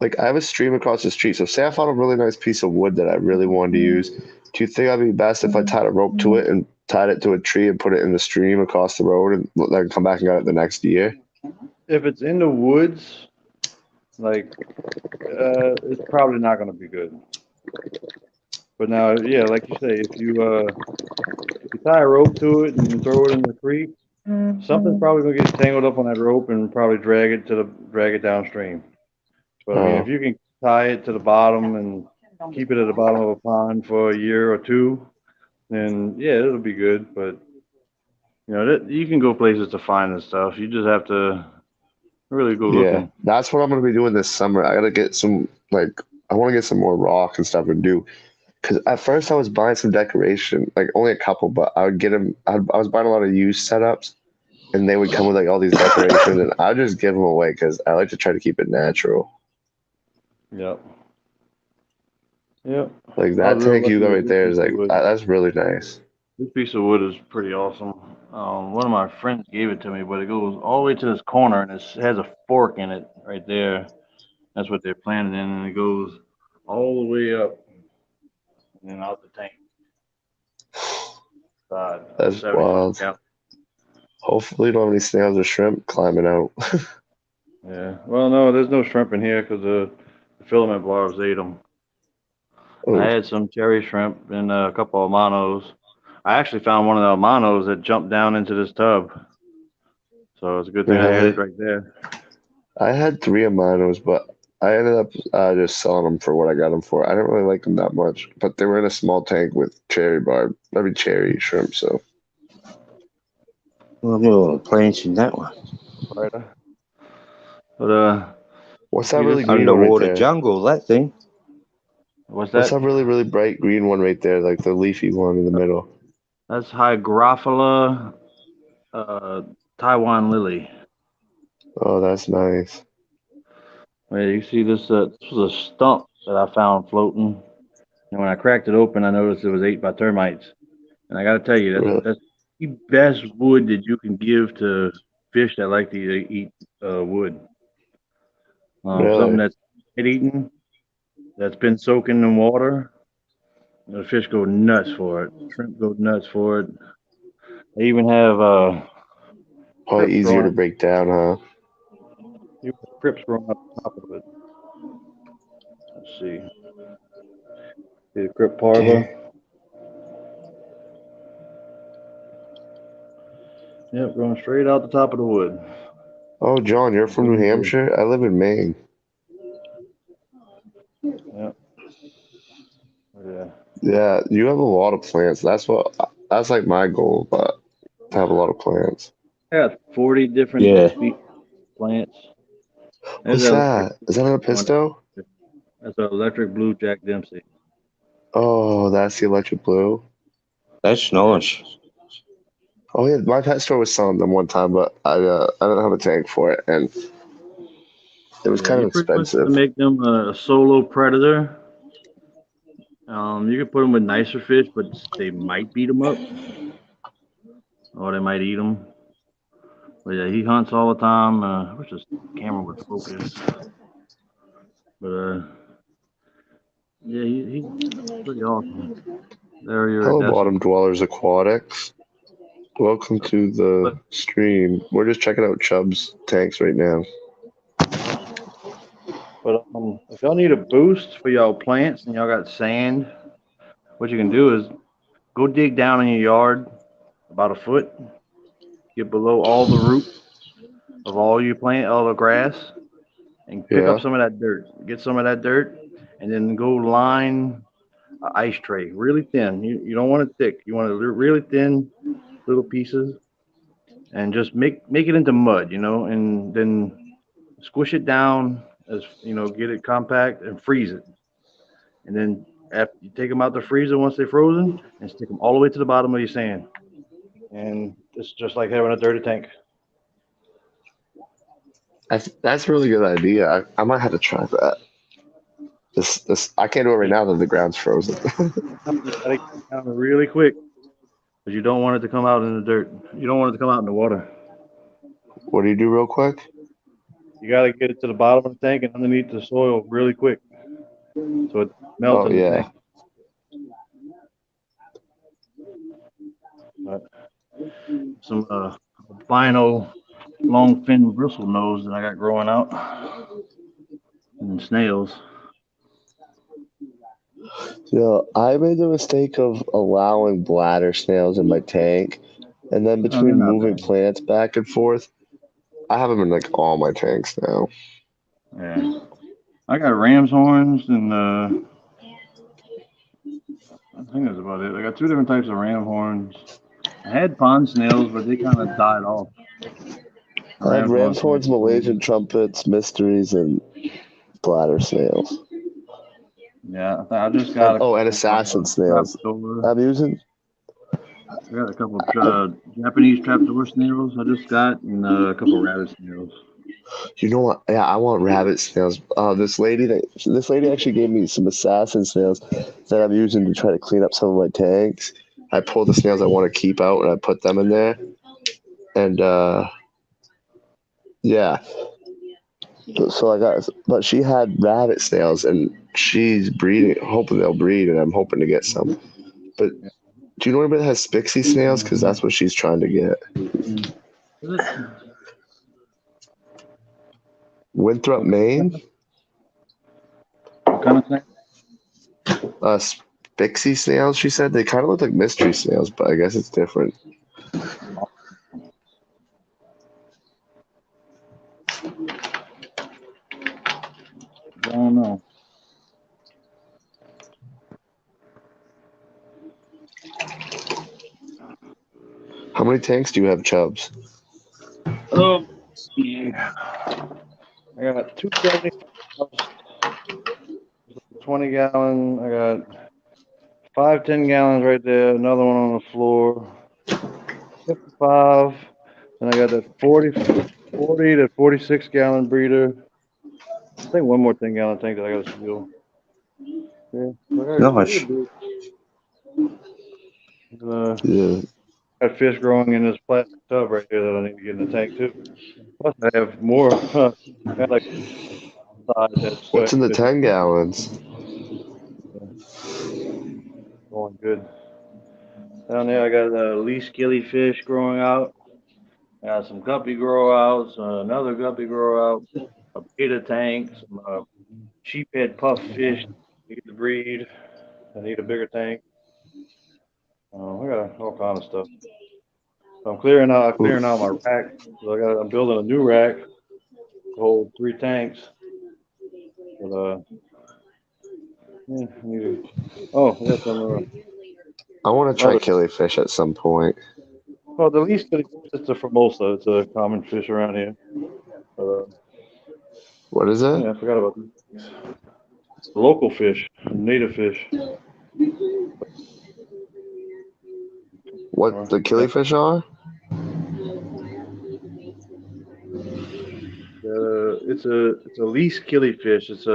Like, I have a stream across the street, so say I found a really nice piece of wood that I really wanted to use. Do you think I'd be best if I tied a rope to it and tied it to a tree and put it in the stream across the road and then come back and got it the next year? If it's in the woods, it's probably not going to be good. But now, yeah, like you say, if you tie a rope to it and throw it in the creek, something's probably going to get tangled up on that rope and probably drag it downstream. But I mean, if you can tie it to the bottom and keep it at the bottom of a pond for a year or two, then yeah, it'll be good. But you can go places to find this stuff. You just have to really go looking. That's what I'm gonna be doing this summer. I gotta get some I want to get some more rock and stuff and do. Because at first I was buying some decoration, like only a couple, but I would get them. I was buying a lot of used setups, and they would come with like all these decorations, and I would just give them away because I like to try to keep it natural. Yep. Yep. Like I that was real tank you lucky got with right this there piece is of like wood. that's really nice. This piece of wood is pretty awesome. One of my friends gave it to me, but it goes all the way to this corner and it has a fork in it right there. That's what they're planted in, and it goes all the way up and then out the tank. That's 75 wild. gallons. Hopefully, you don't have any snails or shrimp climbing out. Yeah. Well, no, there's no shrimp in here because the filament barbs ate them. I Oh, had some cherry shrimp and a couple of monos. I actually found one of the monos that jumped down into this tub. So it's a good thing I had it really? right there. I had 3 aminos, but I ended up just selling them for what I got them for. I didn't really like them that much, but they were in a small tank with cherry shrimp. So Well, there were plants in that one. Right. But what's see that this really green one right Underwater there? jungle, that thing. what's What's that? that really bright green one right there, like the leafy one in the middle? That's Hygrophila Taiwan lily. Oh, that's nice. Wait, you see this? This was a stump that I found floating, and when I cracked it open, I noticed it was ate by termites. And I got to tell you, Really? that's the best wood that you can give to fish that like to eat wood. Something Really? that's eaten, that's been soaking in water. The fish go nuts for it. Shrimp go nuts for it. They even have Probably crypts easier to growing. break down, huh? Crypts growing up top of it. Let's see. See the crypt parva. Dang. Yep, growing straight out the top of the wood. Oh, John, you're from New Hampshire? I live in Maine. Yep. Yeah. Yeah, you have a lot of plants. That's like my goal, but to have a lot of plants. I got 40 different Yeah. species of plants. There's What's that that? Is that an Episto? That's an electric blue Jack Dempsey. Oh, that's the electric blue. That's nice. Oh yeah, my pet store was selling them one time, but I don't have a tank for it, and it was Yeah, kind of you pretty much have to expensive. make them a solo predator. You can put them with nicer fish, but they might beat them up, or they might eat them. But yeah, he hunts all the time. I wish this camera would focus. But yeah, he's pretty awesome. There, you're Hello, Odessa. bottom dwellers aquatics. Welcome to the But stream. We're just checking out Chubb's tanks right now. if y'all need a boost for y'all plants and y'all got sand, what you can do is go dig down in your yard about a foot, get below all the roots of all your plant, all the grass, and pick up Yeah. some of that dirt. Get some of that dirt, and then go line an ice tray really thin. You don't want it thick. You want it really thin little pieces, and just make it into mud, and then squish it down as get it compact and freeze it. And then after you take them out the freezer once they're frozen, and stick them all the way to the bottom of your sand. And it's just like having a dirty tank. That's a really good idea. I might have to try that. This I can't do it right now that the ground's frozen. You gotta get it down really quick because you don't want it to come out in the dirt. You don't want it to come out in the water. What do you do real quick? You got to get it to the bottom of the tank and underneath the soil really quick so it melts Oh in the tank. yeah. But some albino long fin bristle nose that I got growing out, and snails. Yeah, I made the mistake of allowing bladder snails in my tank, and then They're between not moving bad. plants back and forth, I have them in like all my tanks now. Yeah, I got ram's horns and I think that's about it. I got two different types of ram horns. I had pond snails, but they kind of died off. The I have ram's ram's horns, horns. Malaysian trumpets, mysteries, and bladder snails. Yeah, I just got And a oh, and couple assassin snails. trapdoor. I'm using. I got a couple Japanese trapdoor snails I just got, and a couple rabbit snails. You know what? Yeah, I want rabbit snails. This lady actually gave me some assassin snails that I'm using to try to clean up some of my tanks. I pull the snails I want to keep out and I put them in there. And yeah. So but she had rabbit snails and she's breeding, hoping they'll breed, and I'm hoping to get some. But do you know anybody that has Spixie snails? Because that's what she's trying to get. Winthrop, Maine? What kind of thing? Spixie snails, she said. They kind of look like mystery snails, but I guess it's different. I don't know. How many tanks do you have, Chubbs? Oh, yeah. I got 270, 20 gallon. I got 5 10-gallons right there. Another one on the floor. 55. And I got that 40 to 46 gallon breeder. I think one more 10-gallon tank that I got to seal. Yeah. Nice. Yeah. Got fish growing in this plastic tub right here that I need to get in the tank too. Plus, I have more. I got like What's in the 10 gallons? Going good. Down there, I got least killifish growing out. I got some guppy grow outs, another guppy grow out, a beta tank, some sheephead puff fish. Need to breed. I need a bigger tank. I got all kind of stuff. So I'm clearing out my rack. So I'm building a new rack to hold 3 tanks. But yeah, I need to. Oh, yeah, some. I want to try killifish at some point. Well, the least killifish, it's a Formosa. It's a common fish around here. What is it? Yeah, I forgot about that. It's a local fish, native fish. What the killifish are? It's a least killifish. It's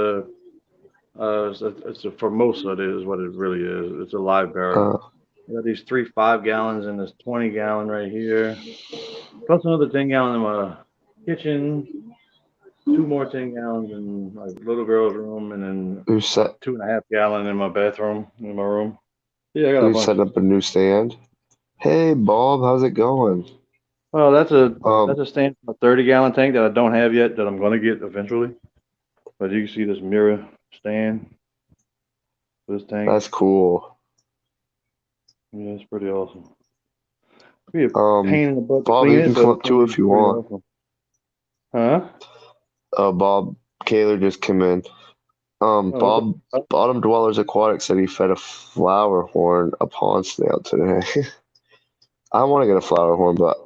a Formosa. It is what it really is. It's a live bearer. I got these 3 5-gallons and this 20-gallon right here, plus another 10-gallon in my kitchen. 2 more 10-gallons in my little girl's room, and then 2.5 gallon in my bathroom in my room. Yeah, I got a bunch. Set up a new stand. Hey, Bob, how's it going? Well, that's a stand for a 30-gallon tank that I don't have yet, that I'm gonna get eventually. But you can see this mirror stand for this tank. That's cool. Yeah, it's pretty awesome. Be a pain in the butt. Bob, you can come up too if you want. Awesome. Huh? Bob Kaler just came in. Bob, Bottom Dwellers Aquatic said he fed a flower horn a pond snail today. I want to get a flower horn, but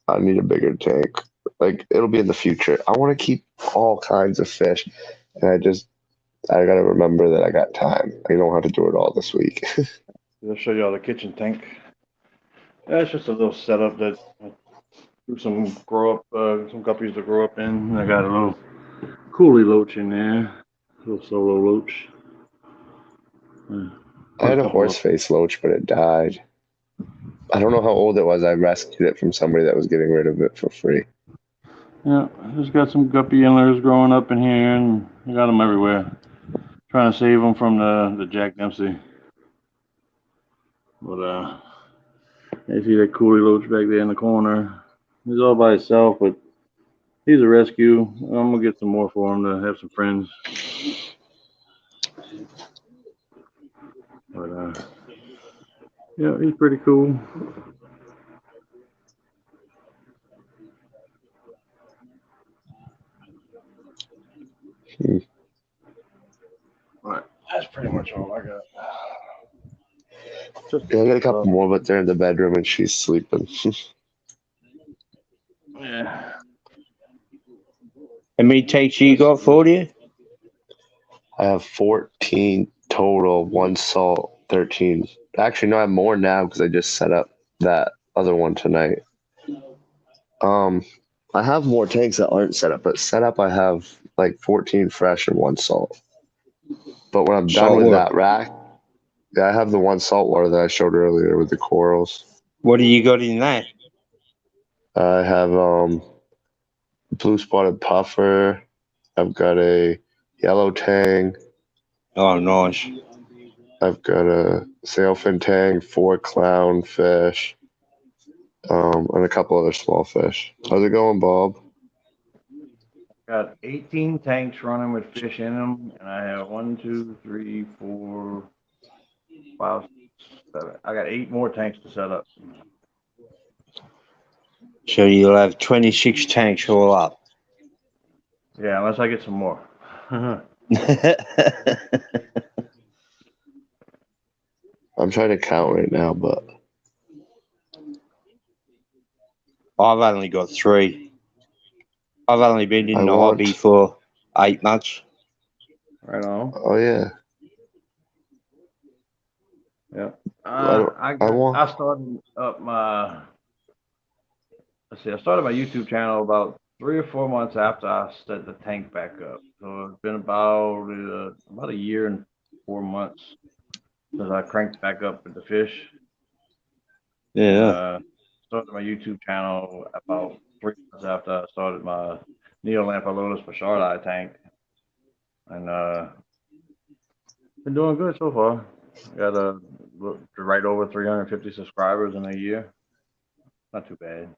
I need a bigger tank. Like, it'll be in the future. I want to keep all kinds of fish, and I gotta remember that I got time. I don't have to do it all this week. I'll show you all the kitchen tank. That's just a little setup that I do some guppies to grow up in. And I got a little coolie loach in there, a little solo loach. I had a horse face loach, but it died. I don't know how old it was. I rescued it from somebody that was getting rid of it for free. Yeah, just got some guppy antlers growing up in here, and I got them everywhere. Trying to save them from the Jack Dempsey. But you see that coolie loach back there in the corner. He's all by himself, but he's a rescue. I'm gonna get some more for him to have some friends. But yeah, he's pretty cool. All right, that's pretty much all I got. Yeah, I got a couple more, but they're in the bedroom and she's sleeping. Yeah. How many tanks you got for you? I have 14 total, 1 salt, 13. Actually, no, I have more now because I just set up that other one tonight. I I have more tanks that aren't set up, but set up I have like 14 fresh and 1 salt. But when I'm done with that rack, yeah, I have the 1 saltwater that I showed earlier with the corals. What do you got in that? I have blue spotted puffer. I've got a yellow tang. Oh, nice. I've got a sailfin tang, 4 clownfish, and a couple other small fish. How's it going, Bob? Got 18 tanks running with fish in them, and I have 1, 2, 3, 4, 5, 7. I got 8 more tanks to set up. So you'll have 26 tanks all up. Yeah, unless I get some more. I'm trying to count right now, but I've only got 3. I've only been in the hobby for 8 months. Right on. Oh yeah. Yeah. I started up my. Let's see. I started my YouTube channel about 3 or 4 months after I set the tank back up. So it's been about a year and 4 months since I cranked back up with the fish. Yeah. Started my YouTube channel about 3 months after I started my Neolamphalotus for shard eye tank, and been doing good so far. Got right over 350 subscribers in a year. Not too bad.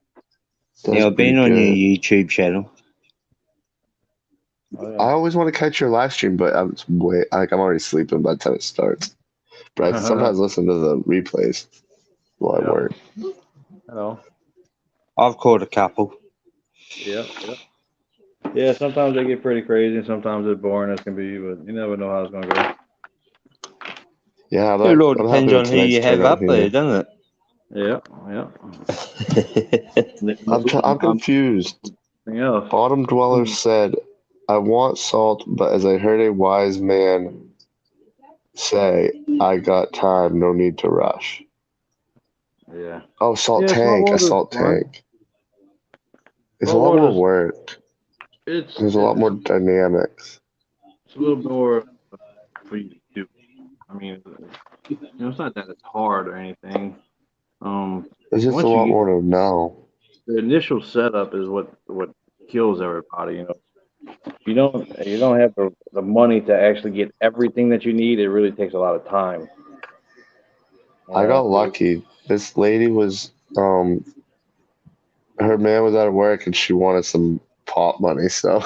Yeah, I've been on your YouTube channel. Oh, yeah. I always want to catch your live stream, but I'm already sleeping by the time it starts. But I sometimes listen to the replays while I work. Hello. I've caught a couple. Yeah. Yeah, sometimes they get pretty crazy, and sometimes they're boring as can be, but you never know how it's gonna go. Yeah, it all depends on who you have up there, doesn't it? Yeah. I'm confused. Bottom Dweller said, I want salt, but as I heard a wise man say, I got time, no need to rush. Yeah. Oh, salt tank, a salt tank. It's a lot more work. There's a lot more dynamics. It's a little more for you to do. I mean, it's not that it's hard or anything. It's just a lot more to know. The initial setup is what kills everybody. You don't have the money to actually get everything that you need. It really takes a lot of time. I got lucky. This lady was her man was out of work and she wanted some pot money, so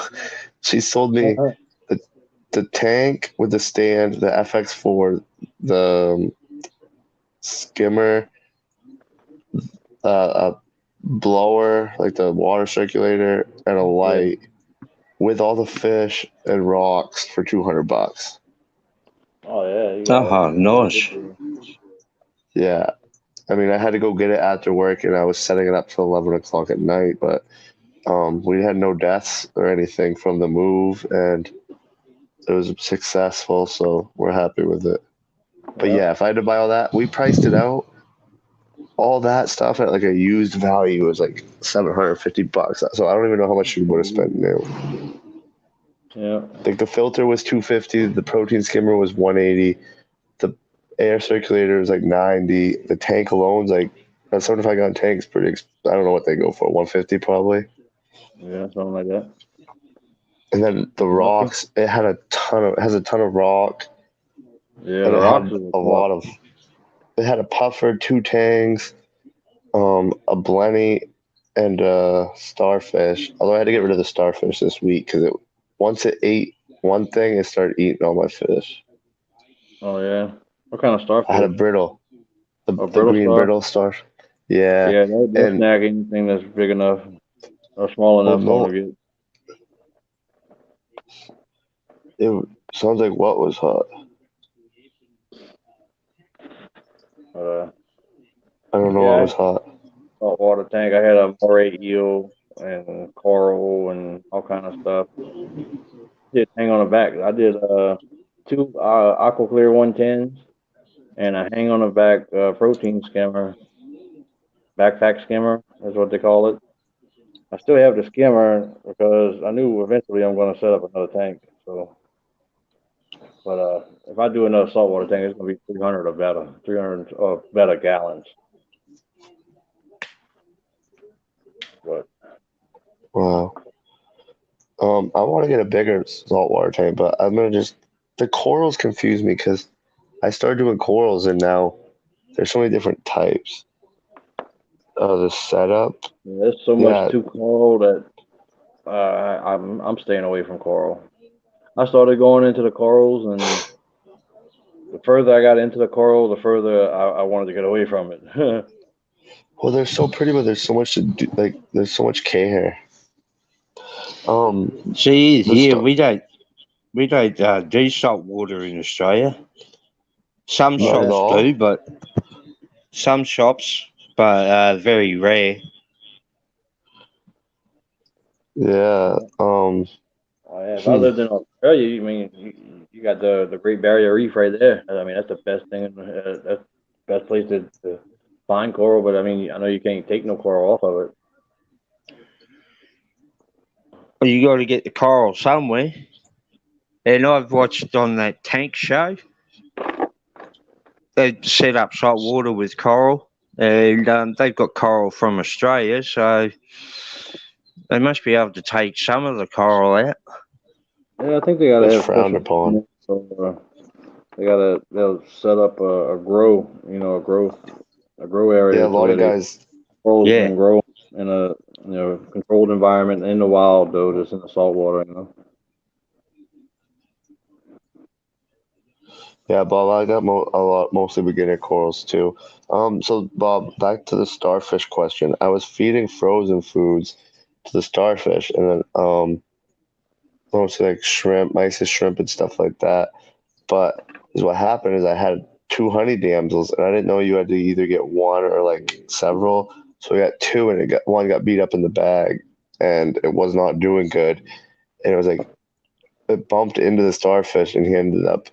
she sold me the tank with the stand, the FX4, the skimmer, a blower, like the water circulator, and a light with all the fish and rocks for $200. Oh yeah. Nice. Yeah. I mean, I had to go get it after work, and I was setting it up till 11 o'clock at night, but we had no deaths or anything from the move, and it was successful, so we're happy with it. But yeah, if I had to buy all that, we priced it out. All that stuff at like a used value was like $750. So I don't even know how much you would have spent new. Yeah. Like the filter was $250, the protein skimmer was $180, the air circulator was like $90, the tank alone's like a 75-gallon tank's pretty. I don't know what they go for, $150 probably. Yeah, something like that. And then the rocks, it has a ton of rock. Yeah, and it had a lot of. It had a puffer, 2 tangs, a blenny, and a starfish. Although I had to get rid of the starfish this week because once it ate one thing, it started eating all my fish. Oh yeah, what kind of starfish? I had a brittle, the green brittle star. Yeah. Yeah, they'll snag anything that's big enough or small enough for them to get. It sounds like what was hot. I don't know what was hot. Saltwater tank. I had a moray eel and coral and all kind of stuff. Did hang on the back. I did 2 Aquaclear 110s and a hang on the back protein skimmer, backpack skimmer is what they call it. I still have the skimmer because I knew eventually I'm going to set up another tank. So, but if I do another saltwater tank, it's going to be 300 or better, 300 or better gallons. But Wow. I want to get a bigger saltwater tank, but I'm gonna just the corals confuse me because I started doing corals and now there's so many different types. The setup. there's so much Yeah. to coral that I'm staying away from coral. I started going into the corals, and the further I got into the coral, the further I wanted to get away from it. Well, they're so pretty, but there's so much to do. Like, there's so much care. See, The here star. we don't do salt water in Australia. Some Not at shops all. do, but some shops, but very rare. Yeah. If I lived in Australia, you mean you got the Great Barrier Reef right there. I mean, that's the best thing. That's the best place to find coral. But I mean, I know you can't take no coral off of it. Well, you got to get the coral somewhere. And I've watched on that tank show. They set up salt water with coral, and they've got coral from Australia, so they must be able to take some of the coral out. Yeah, I think they gotta That's have frowned special. upon. So they'll set up a grow, a grow area Yeah, a to lot where of they guys. corals Yeah. can grow in a controlled environment in the wild though, just in the salt water. Yeah, Bob, I got a lot, mostly beginner corals too. So Bob, back to the starfish question. I was feeding frozen foods to the starfish, and then mostly like shrimp, mysis shrimp, and stuff like that. But is what happened is I had two honey damsels, and I didn't know you had to either get one or like several. So I got two, and one got beat up in the bag, and it was not doing good. And it was like it bumped into the starfish, and he ended up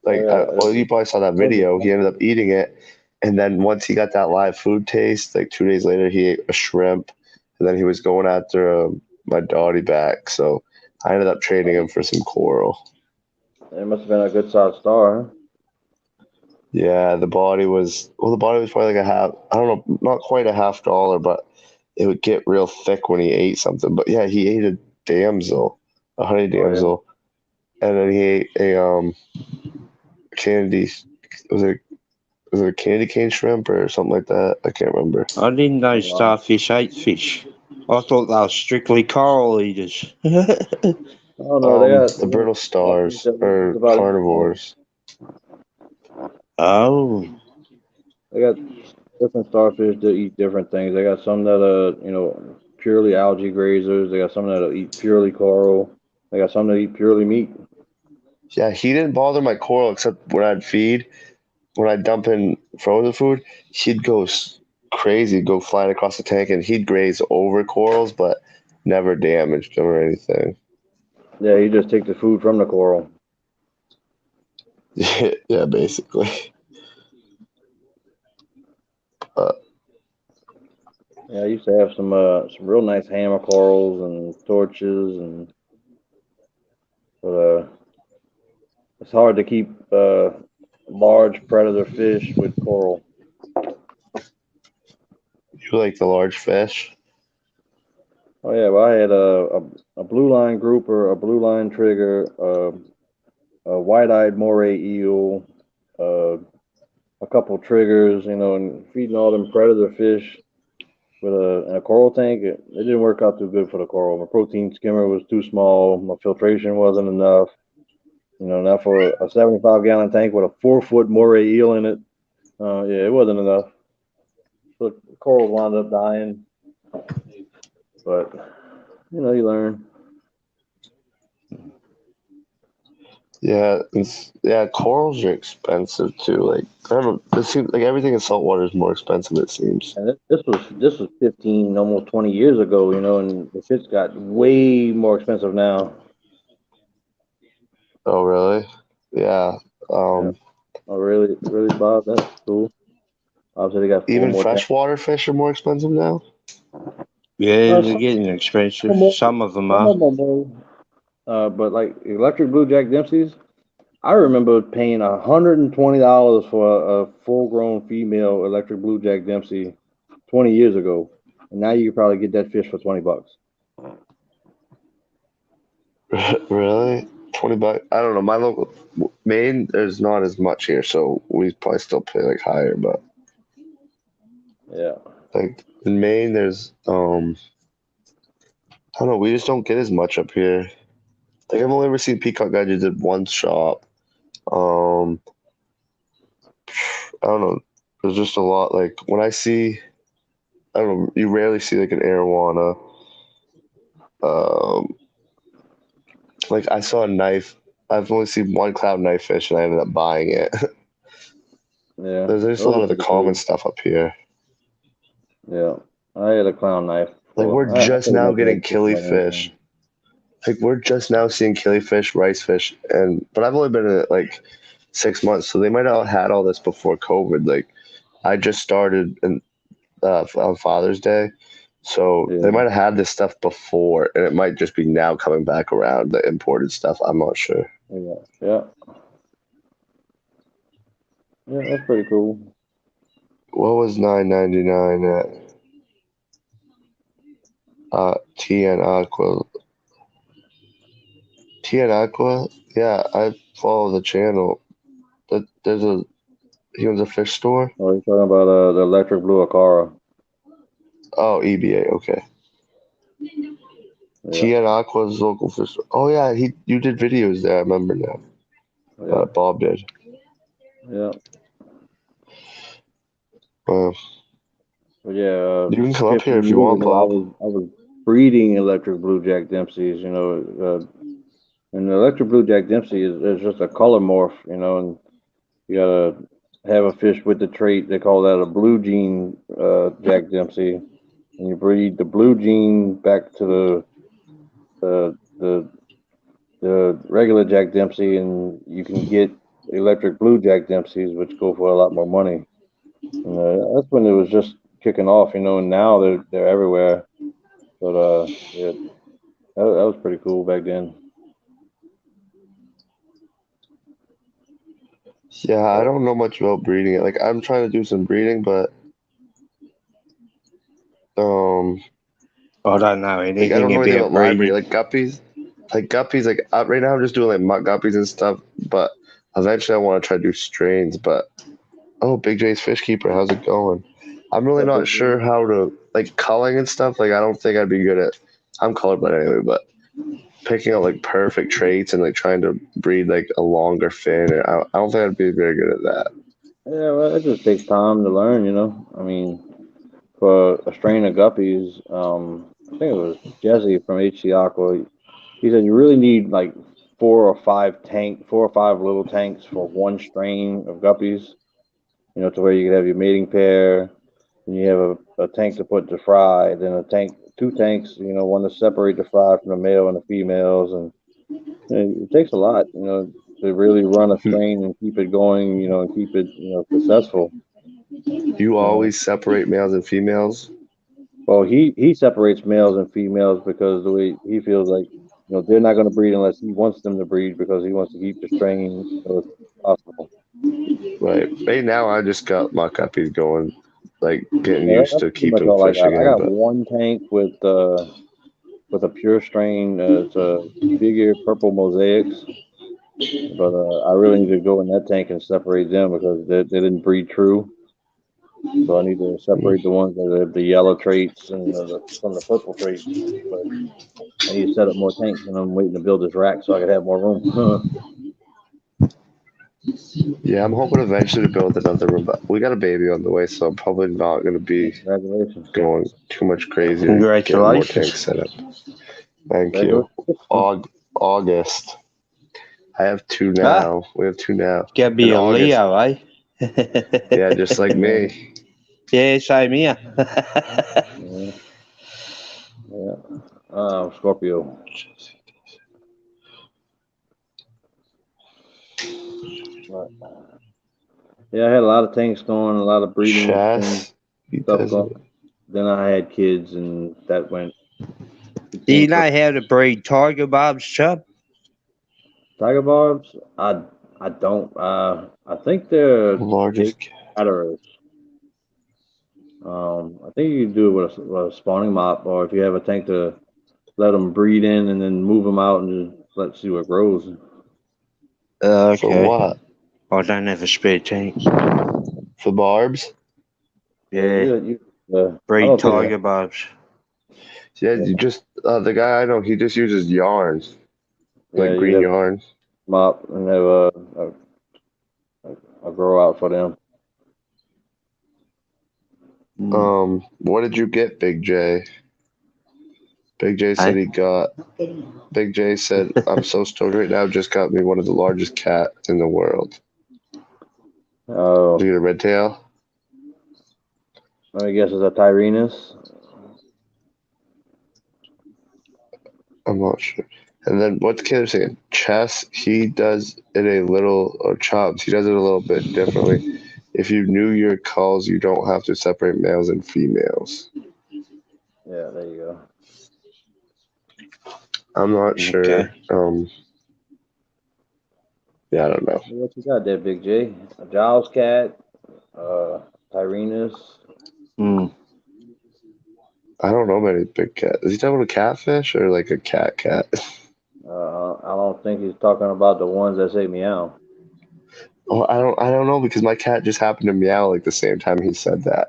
like, Oh, well, you probably saw that video. He ended up eating it, and then once he got that live food taste, like 2 days later, he ate a shrimp, and then he was going after my dotty back. So I ended up trading him for some coral. it must have been a good sized star. Huh? Yeah, the body was probably like a half. I don't know, not quite a $50, but it would get real thick when he ate something. But yeah, he ate a damsel, a honey Oh yeah. damsel, and then he ate a candy. Was it was it a candy cane shrimp or something like that? I can't remember. I didn't know Oh, wow. starfish ate fish. I thought they were strictly coral eaters. Oh no, they got The brittle stars just are about carnivores. Oh, they got different starfish that eat different things. They got some that are purely algae grazers. They got some that eat purely coral. They got some that eat purely meat. Yeah, he didn't bother my coral except when I'd feed. When I'd dump in frozen food, he'd go crazy, go flying across the tank, and he'd graze over corals, but never damaged them or anything. Yeah, you just take the food from the coral. Yeah, basically. Yeah, I used to have some real nice hammer corals and torches but it's hard to keep large predator fish with coral. You like the large fish? Oh yeah, well I had a blue line grouper, a blue line trigger, a white-eyed moray eel, uh, a couple triggers, and feeding all them predator fish with in a coral tank. It didn't work out too good for the coral. My protein skimmer was too small. My filtration wasn't enough. Not for a 75-gallon tank with a 4-foot moray eel in it. Yeah, it wasn't enough. So the corals wound up dying. But you learn. Yeah, corals are expensive too. Like I don't know, it seems like everything in saltwater is more expensive. It seems. And this was 15, almost 20 years ago, and the shit's got way more expensive now. Oh, really? Yeah. Yeah. Oh, really, really, Bob? That's cool. Obviously, they got four Even more tanks. freshwater fish are more expensive now. Yeah, Uh, they're some, getting expensive. some of Some of them some are. of them are more, but like electric blue Jack Dempsey's, I remember paying $120 for a full-grown female electric blue Jack Dempsey 20 years ago, and now you could probably get that fish for $20. Really? $20? I don't know. My local Maine, there's not as much here, so we probably still pay like higher. But Yeah, like in Maine, there's I don't know. We just don't get as much up here. Like I've only ever seen peacock gudgeons at one shop. Um, I don't know. There's just a lot. Like when I see, I don't know. You rarely see like an arowana. Um, like I saw a knife. I've only seen one cloud knife fish, and I ended up buying it. yeah, There's just a those lot are of the pretty common cool. stuff up here. Yeah, I had a clown knife Like we're before. I just pretty now much getting like just about killifish. anything. Like we're just now seeing killifish, rice fish, and but I've only been in it like 6 months, so they might have had all this before COVID. Like I just started on Father's Day, so they Yeah, might have had this stuff before, and it might just be now coming back around the imported stuff. I'm not sure. yeah, yeah, yeah. That's pretty cool. What was $9.99 at TN Aqua? TN Aqua? Yeah, I follow the channel. There's a he owns a fish store. Oh, you're talking about the electric blue Acara. Oh, EBA. Okay. Yeah, TN Aqua's local fish. Oh yeah, he you did videos there. I remember now. yeah, Bob did. yeah. Well, But yeah, you can come up here 15 if you years want, ago, Bob. I was breeding electric blue Jack Dempsey's. And the electric blue Jack Dempsey is just a color morph. And you gotta have a fish with the trait. They call that a blue gene Jack Dempsey, and you breed the blue gene back to the the the regular Jack Dempsey, and you can get electric blue Jack Dempseys, which go for a lot more money. And that's when it was just kicking off. And now they're everywhere. But yeah, that was pretty cool back then. Yeah, I But don't know much about breeding it. Like I'm trying to do some breeding, but um, I don't know like I don't anything know anything about about live breeding. breeding. Like guppies, like right now I'm just doing like mutt guppies and stuff. But eventually I want to try to do strains. But oh, Big J's Fish Keeper, how's it going? I'm really that not big sure how to like culling and stuff. Like I don't think I'd be good at. I'm colorblind anyway, but picking out like perfect traits and like trying to breed like a longer fin. I don't think I'd be very good at that. Yeah, well, it just takes time to learn. I mean, for a strain of guppies, I think it was Jesse from HC Aqua. He said you really need like 4 or 5 little tanks for one strain of guppies. To where you could have your mating pair, and you have a tank to put the fry, then two tanks, one to separate the fry from the male and the females, and it takes a lot, to really run a strain and keep it going, and keep it, successful. You always separate males and females. Well, he separates males and females because the way he feels like, they're not going to breed unless he wants them to breed because he wants to keep the strain as possible. Right. Right now, I just got my guppies going, like getting Yeah, used that's to pretty much keeping all I fish got. I again. got But one tank with a pure strain. It's a big purple mosaics, but I really need to go in that tank and separate them because they didn't breed true. So I need to separate the ones that have the yellow traits and from the purple traits. But I need to set up more tanks, and I'm waiting to build this rack so I can have more room. yeah, I'm hoping eventually to build another room. But we got a baby on the way, so I'm probably not going to be Congratulations. going too much crazy to get more Congratulations. tanks set up. Thank you. Congratulations. August. I have two Ah, now. We have two now. gotta be In a August. Leo, eh? Yeah, just like Yeah, me. Yeah, same here. yeah, yeah. Scorpio. But, yeah, I had a lot of tanks going, a lot of breeding things, Chess. He stuff does going. it. then I had kids, and that went. Do you know how to breed tiger barbs, Chub? Tiger barbs? I don't. I think they're Largest big catterers. I think you can do it with a spawning mop, or if you have a tank to let them breed in and then move them out and just let's see what grows. Okay. For what? I don't have a spare tank. For barbs? Yeah. I Breed don't think tiger barbs. Yeah, you just the guy I know, he just uses yarns, yeah, like you green have yarns. mop and have a grow out for them. What did you get, Big J? Big J said he got. Big J said, "I'm so stoked right now. Just got me one of the largest cat in the world. Oh, Did you get a red tail? I guess it's a Tyrannus. I'm not sure." And then what's Caleb saying? Chess, he does it a little, or Chops, he does it a little bit differently. If you knew your calls, you don't have to separate males and females. Yeah, there you go. I'm not sure. Yeah, I don't know. What you got there, Big J? A Giles cat, Tyrannus. I don't know many big cats. Is he talking about a catfish or like a cat cat? I don't think he's talking about the ones that say meow. Oh, I don't know because my cat just happened to meow like the same time he said that.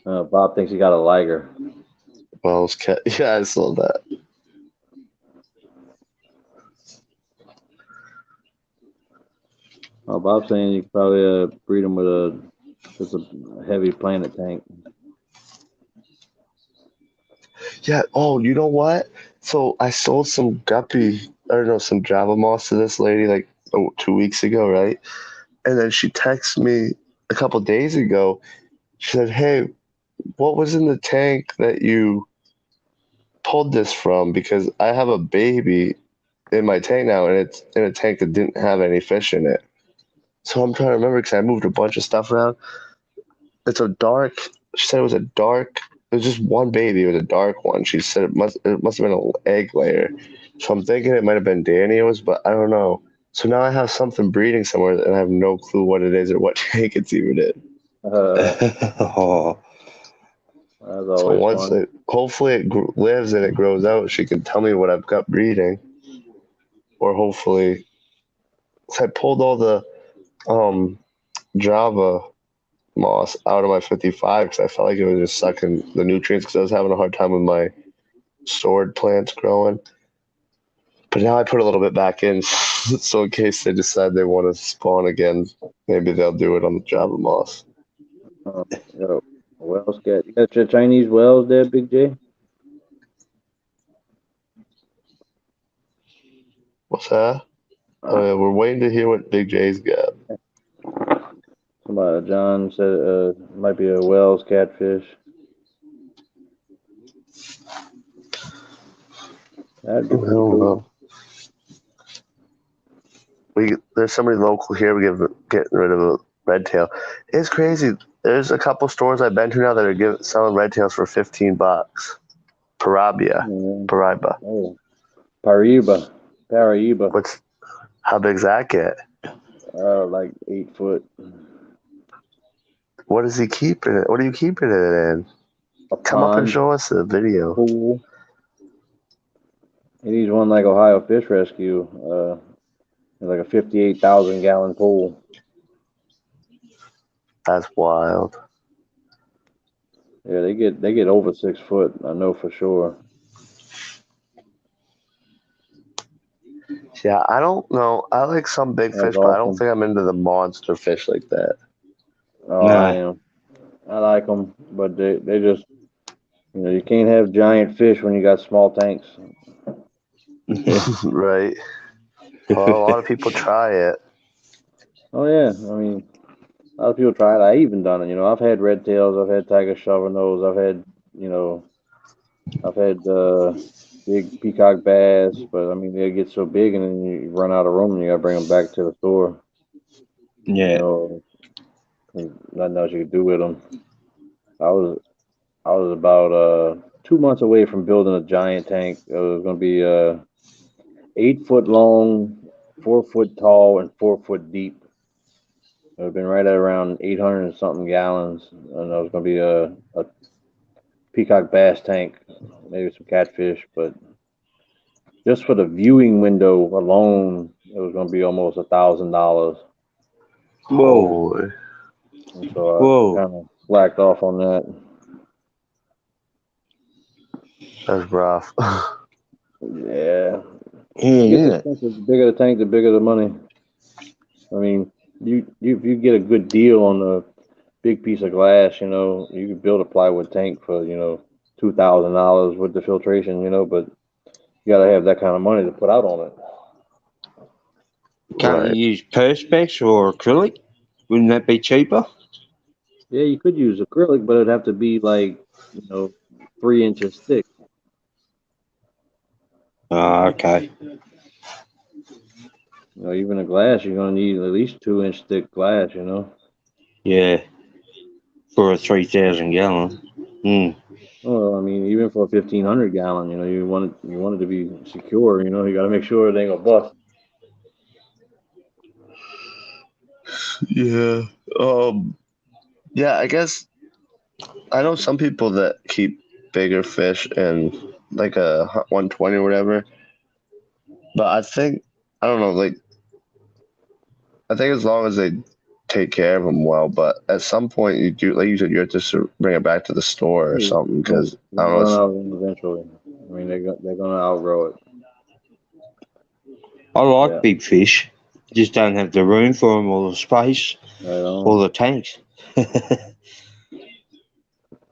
Bob thinks he got a liger. Wells cat. Yeah, I saw that. Oh, Bob's saying you could probably breed them with just a heavy planet tank. Yeah. Oh, you know what? So I sold some guppy, I don't know, some Java moss to this lady like 2 weeks ago, right? And then she texted me a couple days ago. She said, "Hey, what was in the tank that you pulled this from? Because I have a baby in my tank now, and it's in a tank that didn't have any fish in it." So I'm trying to remember because I moved a bunch of stuff around. It's a dark. She said it was a dark. It was just one baby. It was a dark one. She said it must have been an egg layer. So I'm thinking it might have been Daniel's, but I don't know. So now I have something breeding somewhere, and I have no clue what it is or what tank it's even in. Oh, That's So always once fun. hopefully it lives and it grows out, she can tell me what I've got breeding, or hopefully, 'cause I pulled all the Java moss out of my 55 because I felt like it was just sucking the nutrients because I was having a hard time with my stored plants growing. But now I put a little bit back in, so in case they decide they want to spawn again, maybe they'll do it on the Java moss. Yo, Wells cat. You got your Chinese wells there, Big J? What's that? Oh yeah, we're waiting to hear what Big J's got. Somebody, John said might be a Wells catfish. That'd be I pretty don't cool. know. There's somebody local here. Getting rid of a red tail. It's crazy. There's a couple stores I've been to now that are selling red tails for $15. Paraiba. Oh, Paraiba. How big's that get? Like 8 foot. What is he keeping it? What are you keeping it in? A Come up and pond, show us the video. pool. He needs one like Ohio Fish Rescue. Like a 58,000 gallon pool. That's wild. Yeah, they get over 6 foot. I know for sure. Yeah, I don't know. I like some big That's fish, but I don't awesome. think I'm into the monster fish like that. Oh, I am. I like them, but they just you can't have giant fish when you got small tanks. Right. Well, a lot of people try it. Oh yeah, I mean, a lot of people try it. I even done it. I've had red tails. I've had tiger shovel nose. I've had big peacock bass. But I mean, they get so big, and then you run out of room, and you gotta bring them back to the store. You Yeah. know, nothing else you could do with them. I was about 2 months away from building a giant tank. It was going to be 8 foot long, 4 foot tall, and 4 foot deep. It would have been right at around 800 and something gallons, and it was going to be a peacock bass tank, maybe some catfish, but just for the viewing window alone, it was going to be almost $1,000. Whoa. Holy, And so I Whoa. kind of slacked off on that. that's rough. Yeah, Yeah, it gets yeah. expensive. The bigger the tank, the bigger the money. I mean, you get a good deal on a big piece of glass, you could build a plywood tank for $2,000 with the filtration, but you gotta have that kind of money to put out on it. Can't Right. you use perspex or acrylic? Wouldn't that be cheaper? Yeah, you could use acrylic, but it'd have to be like 3 inches thick. Oh, okay. Even a glass, you're gonna need at least 2 inch thick glass. Yeah. For a 3,000 gallon. Well, I mean, even for a 1,500 gallon, you want it to be secure. You got to make sure it ain't gonna bust. Yeah. Yeah, I guess I know some people that keep bigger fish in like a 120 or whatever. But I don't know, like I think as long as they take care of them well, but at some point you do, like you said, you have to bring it back to the store or something because I You're don't know. gonna run out of them eventually. I mean, they're gonna outgrow it. I like Yeah. big fish. Just don't have the room for them or the space Right on. or the tanks.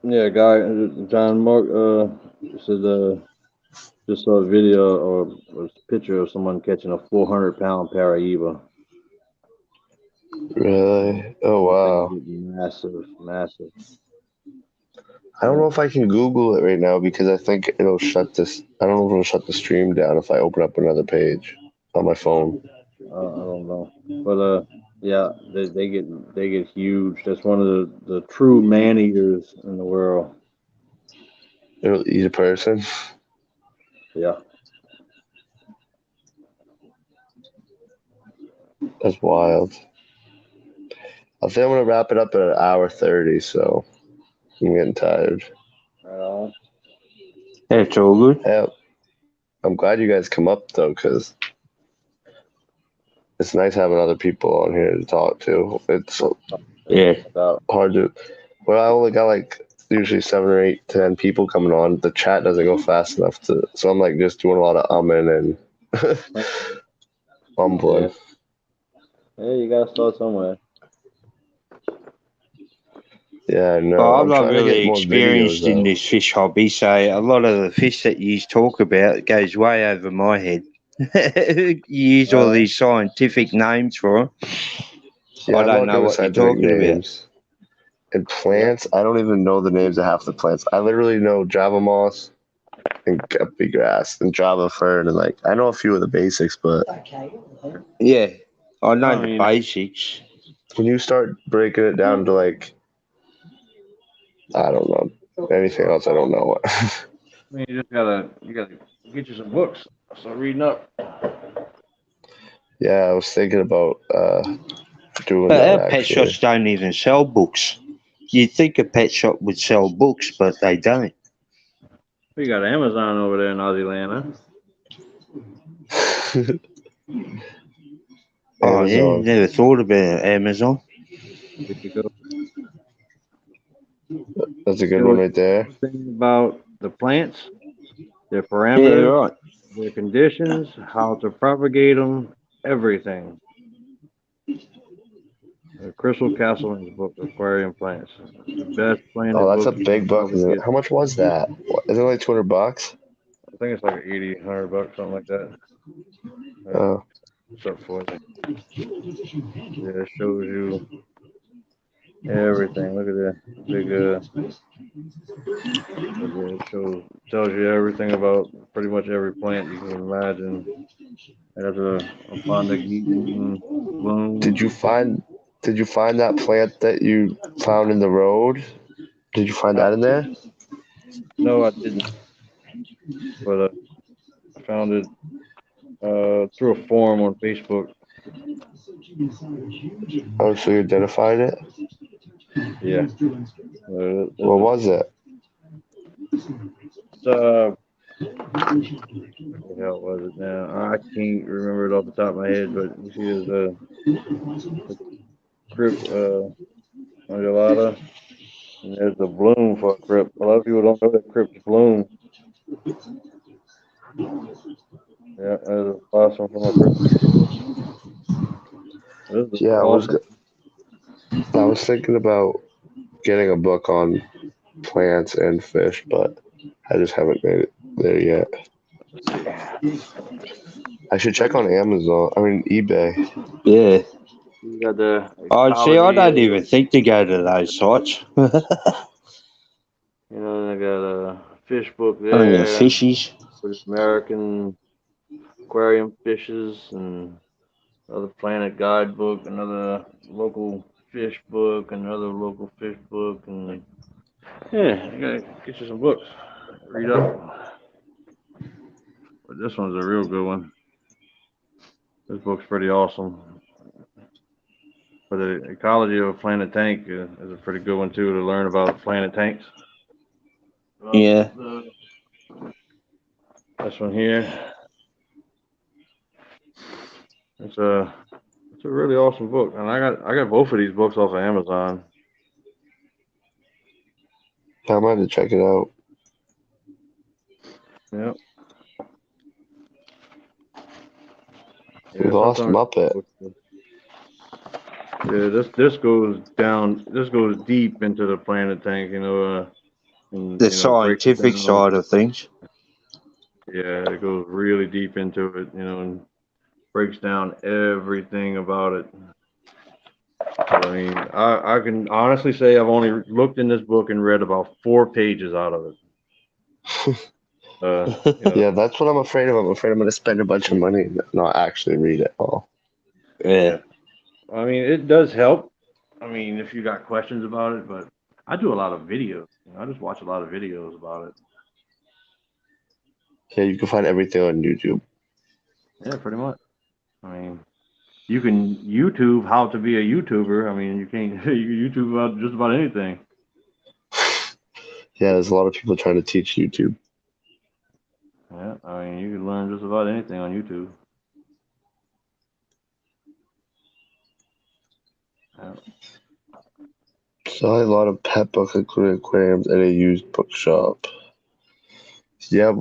Yeah, guy, John Mark, said, just saw a video or a picture of someone catching a 400-pound Paraíba. Really? Oh Things wow. get massive, massive. I don't know if I can Google it right now because I think it'll shut this. I don't know if it'll shut the stream down if I open up another page on my phone. I don't know, but yeah, they get huge. That's one of the true man eaters in the world. It'll eat a person. Yeah. That's wild. I think I'm gonna wrap it up at 1 hour 30, so I'm getting tired. Right on. That's all good. Yeah, I'm glad you guys come up though, because it's nice having other people on here to talk to. It's Yeah. hard to. Well, I only got like usually 7 or 8 to 10 people coming on. The chat doesn't go fast enough to, so I'm like just doing a lot of umming and mumbling. Yeah, you gotta start somewhere. Yeah, no, Well, I'm I'm not trying to really get more experienced videos in though. this fish hobby, so a lot of the fish that you talk about goes way over my head. You use all these scientific names for them. Yeah, I I'm don't not know good with what you're scientific talking about. names. And plants, I don't even know the names of half the plants. I literally know Java moss and guppy grass and Java fern, and like I know a few of the basics, but Yeah, I know I the mean, basics. when you start breaking it down to like, I don't know, anything else, I don't know. you just gotta get you some books. Start reading up. Yeah, I was thinking about doing But that our pet actually. shops don't even sell books. You'd think a pet shop would sell books, but they don't. We got Amazon over there in Aussie land, huh? Oh, yeah, Amazon. never thought about Amazon. There you go. That's a good one Shows right there. everything about the plants, their Yeah, parameters, right. their conditions, how to propagate them, everything. Crystal Castleman's book, Aquarium Plants. The best planted Oh, that's book a you big can book. probably get. How much was that? Is it like $200? I think it's like 80, $100, something like that. Oh, What's up, Forza? Yeah, it shows you everything. Look at that big it tells you everything about pretty much every plant you can imagine. It has a Fonda bloom. did you find Did you find that plant that you found in the road? Did you find that in there? No, I didn't. But I found it through a forum on Facebook. Oh, so you identified it? Yeah. What was it? What the hell was it now? I can't remember it off the top of my head, but you see there's a crypt undulata, and there's a bloom for a crypt. A lot of people don't know that crypts bloom. Yeah, there's a blossom from a crypt. Yeah, I was thinking about getting a book on plants and fish, but I just haven't made it there yet. I should check on Amazon. I mean eBay. Yeah. You got the Oh, see, I don't ecology, even think to go to those sites. you know, they got a fish book Only the there fishies. with American aquarium fishes and another planet guidebook, another local fish book, another local fish book, and yeah, you gotta get you some books, read up. But this one's a real good one. This book's pretty awesome. But the ecology of a planet tank is a pretty good one too to learn about planet tanks. Yeah. This one here. It's a really awesome book, and I got both of these books off of Amazon. I might have to check it out. Yep. We lost Muppet. Yeah, this goes down. This goes deep into the planet tank. You know, and, The you know, scientific breaks down. side of things. Yeah, it goes really deep into it. You know, and breaks down everything about it. But, I mean, I can honestly say I've only looked in this book and read about 4 pages out of it. You know, Yeah, that's what I'm afraid of. I'm afraid I'm going to spend a bunch of money and not actually read it all. Yeah. I mean, it does help. I mean, if you got questions about it, but I do a lot of videos. You know, I just watch a lot of videos about it. Yeah, you can find everything on YouTube. Yeah, pretty much. I mean, you can YouTube how to be a YouTuber. I mean, you can't you YouTube about just about anything. Yeah, there's a lot of people trying to teach YouTube. Yeah, I mean, you can learn just about anything on YouTube. Yeah. Saw a lot of pet books, including aquariums, and a used bookshop. Yeah,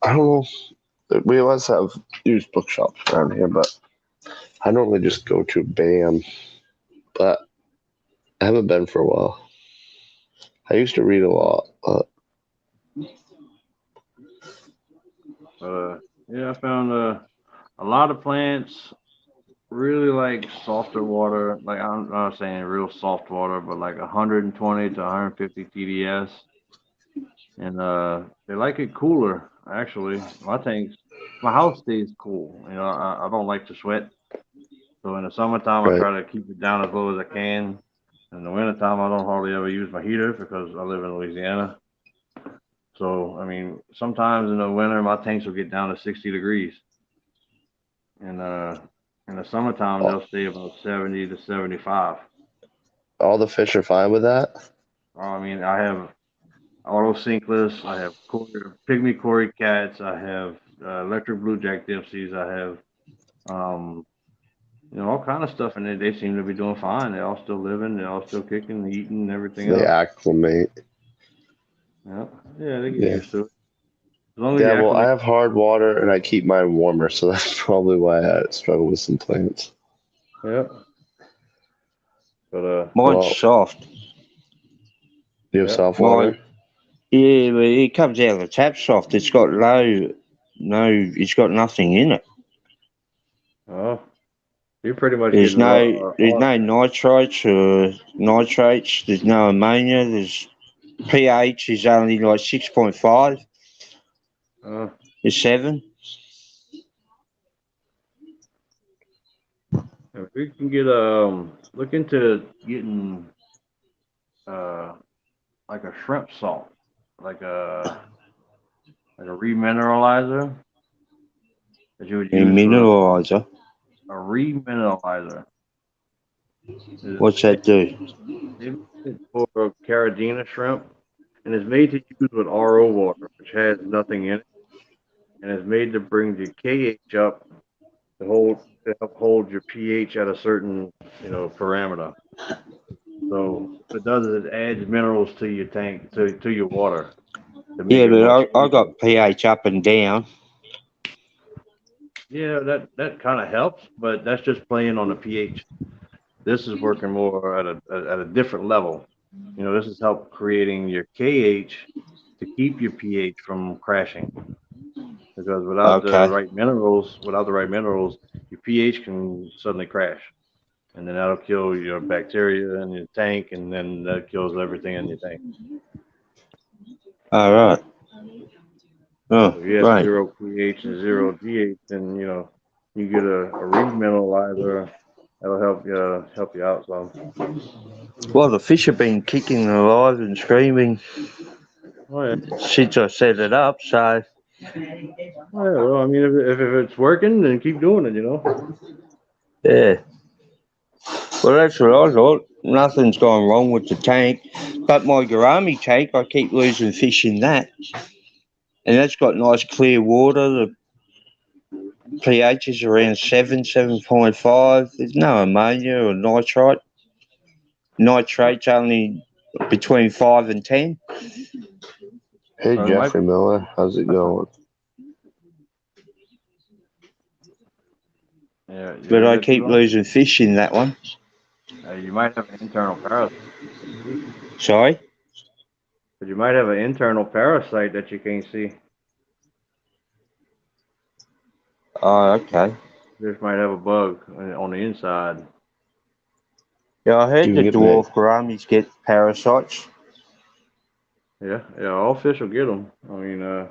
I don't know. We always have used bookshops around here, but I normally just go to BAM. But I haven't been for a while. I used to read a lot. Yeah, I found a lot of plants really like softer water. Like I'm not saying real soft water, but like 120 to 150 TDS. And they like it cooler, actually. My house stays cool. You know, I don't like to sweat. So in the summertime, I Right. try to keep it down as low as I can. In the wintertime, I don't hardly ever use my heater because I live in Louisiana. So, I mean, sometimes in the winter, my tanks will get down to 60 degrees. And in the summertime, they'll stay about 70 to 75. All the fish are fine with that? I mean, I have auto sinkless, I have pygmy cory cats, I have electric blue jack dipsies, I have, you know, all kind of stuff, and they seem to be doing fine. They're all still living, they're all still kicking, eating, and everything They else. acclimate. Yeah, they get Yeah. used to it. As long as Yeah, you well, I acclimate. have hard water and I keep mine warmer, so that's probably why I struggle with some plants. Yeah. But Mine's Well, soft. you have Yeah. soft Mine, water? yeah, but it comes out of the tap soft. It's got it's got nothing in it. oh, you're pretty much There's getting no nitrates or nitrates. There's no ammonia. There's pH is only like 6.5. It's 7. Yeah, If we can get look into getting like a shrimp salt, like a remineralizer that you would A use mineralizer. for a remineralizer. What's that do? It's for Caridina shrimp, and it's made to use with RO water, which has nothing in it, and it's made to bring the KH up to help hold your pH at a certain parameter. So what it does is it adds minerals to your tank, to your water. Yeah, but I got pH up and down. Yeah, that kind of helps, but that's just playing on the pH. This is working more at a different level. This is help creating your KH to keep your pH from crashing. Because without the right minerals, your pH can suddenly crash, and then that'll kill your bacteria in your tank, and then that kills everything in your tank. All right. Oh, if you have right. 0 pH and 0 DH, then you get a remineralizer. That'll help you out some. Well, the fish have been kicking alive and screaming since I set it up. So. Well, I mean, if it's working, then keep doing it. Yeah. Well, that's what I thought. Nothing's gone wrong with the tank, but my gourami tank, I keep losing fish in that, and that's got nice clear water. The pH is around 7.5. There's no ammonia or nitrite. Nitrate's only between 5 and 10. Hey, Jeffrey Miller, how's it going? Yeah, but I keep losing fish in that one. You might have an internal parasite. Sorry? But you might have an internal parasite that you can't see. Oh, okay. Just might have a bug on the inside. Yeah, I heard the dwarf gouramis get parasites. Yeah, all fish will get them. I mean, I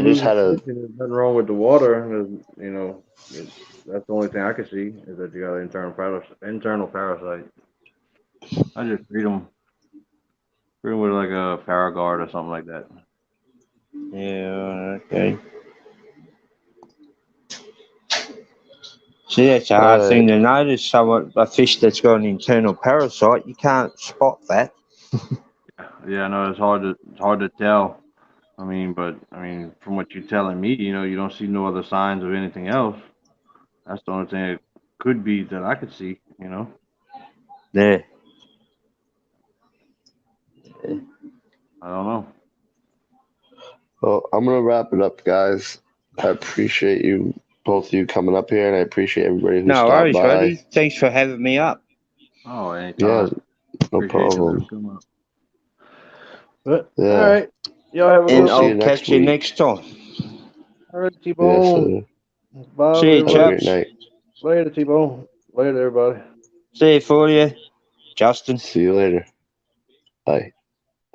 just had there's nothing wrong with the water. That's the only thing I can see is that you got an internal parasite. I just treat them with like a Paragard or something like that. Yeah, okay. See, that's a hard thing to notice. A fish that's got an internal parasite, you can't spot that. Yeah, no, it's hard to tell. But from what you're telling me, you don't see no other signs of anything else. That's the only thing it could be that I could see. Yeah. I don't know. Well, I'm gonna wrap it up, guys. I appreciate both of you coming up here, and I appreciate everybody who stopped worries, by. buddy. Thanks for having me up. Oh, anytime. Yeah, no problem. But, all right. Y'all have a good one. I'll catch you next time. All right, T-Bone. Yes, Bye. See you, have a great chaps. night. Later, T-Bone. Later, everybody. See you for you, Justin. See you later. Bye.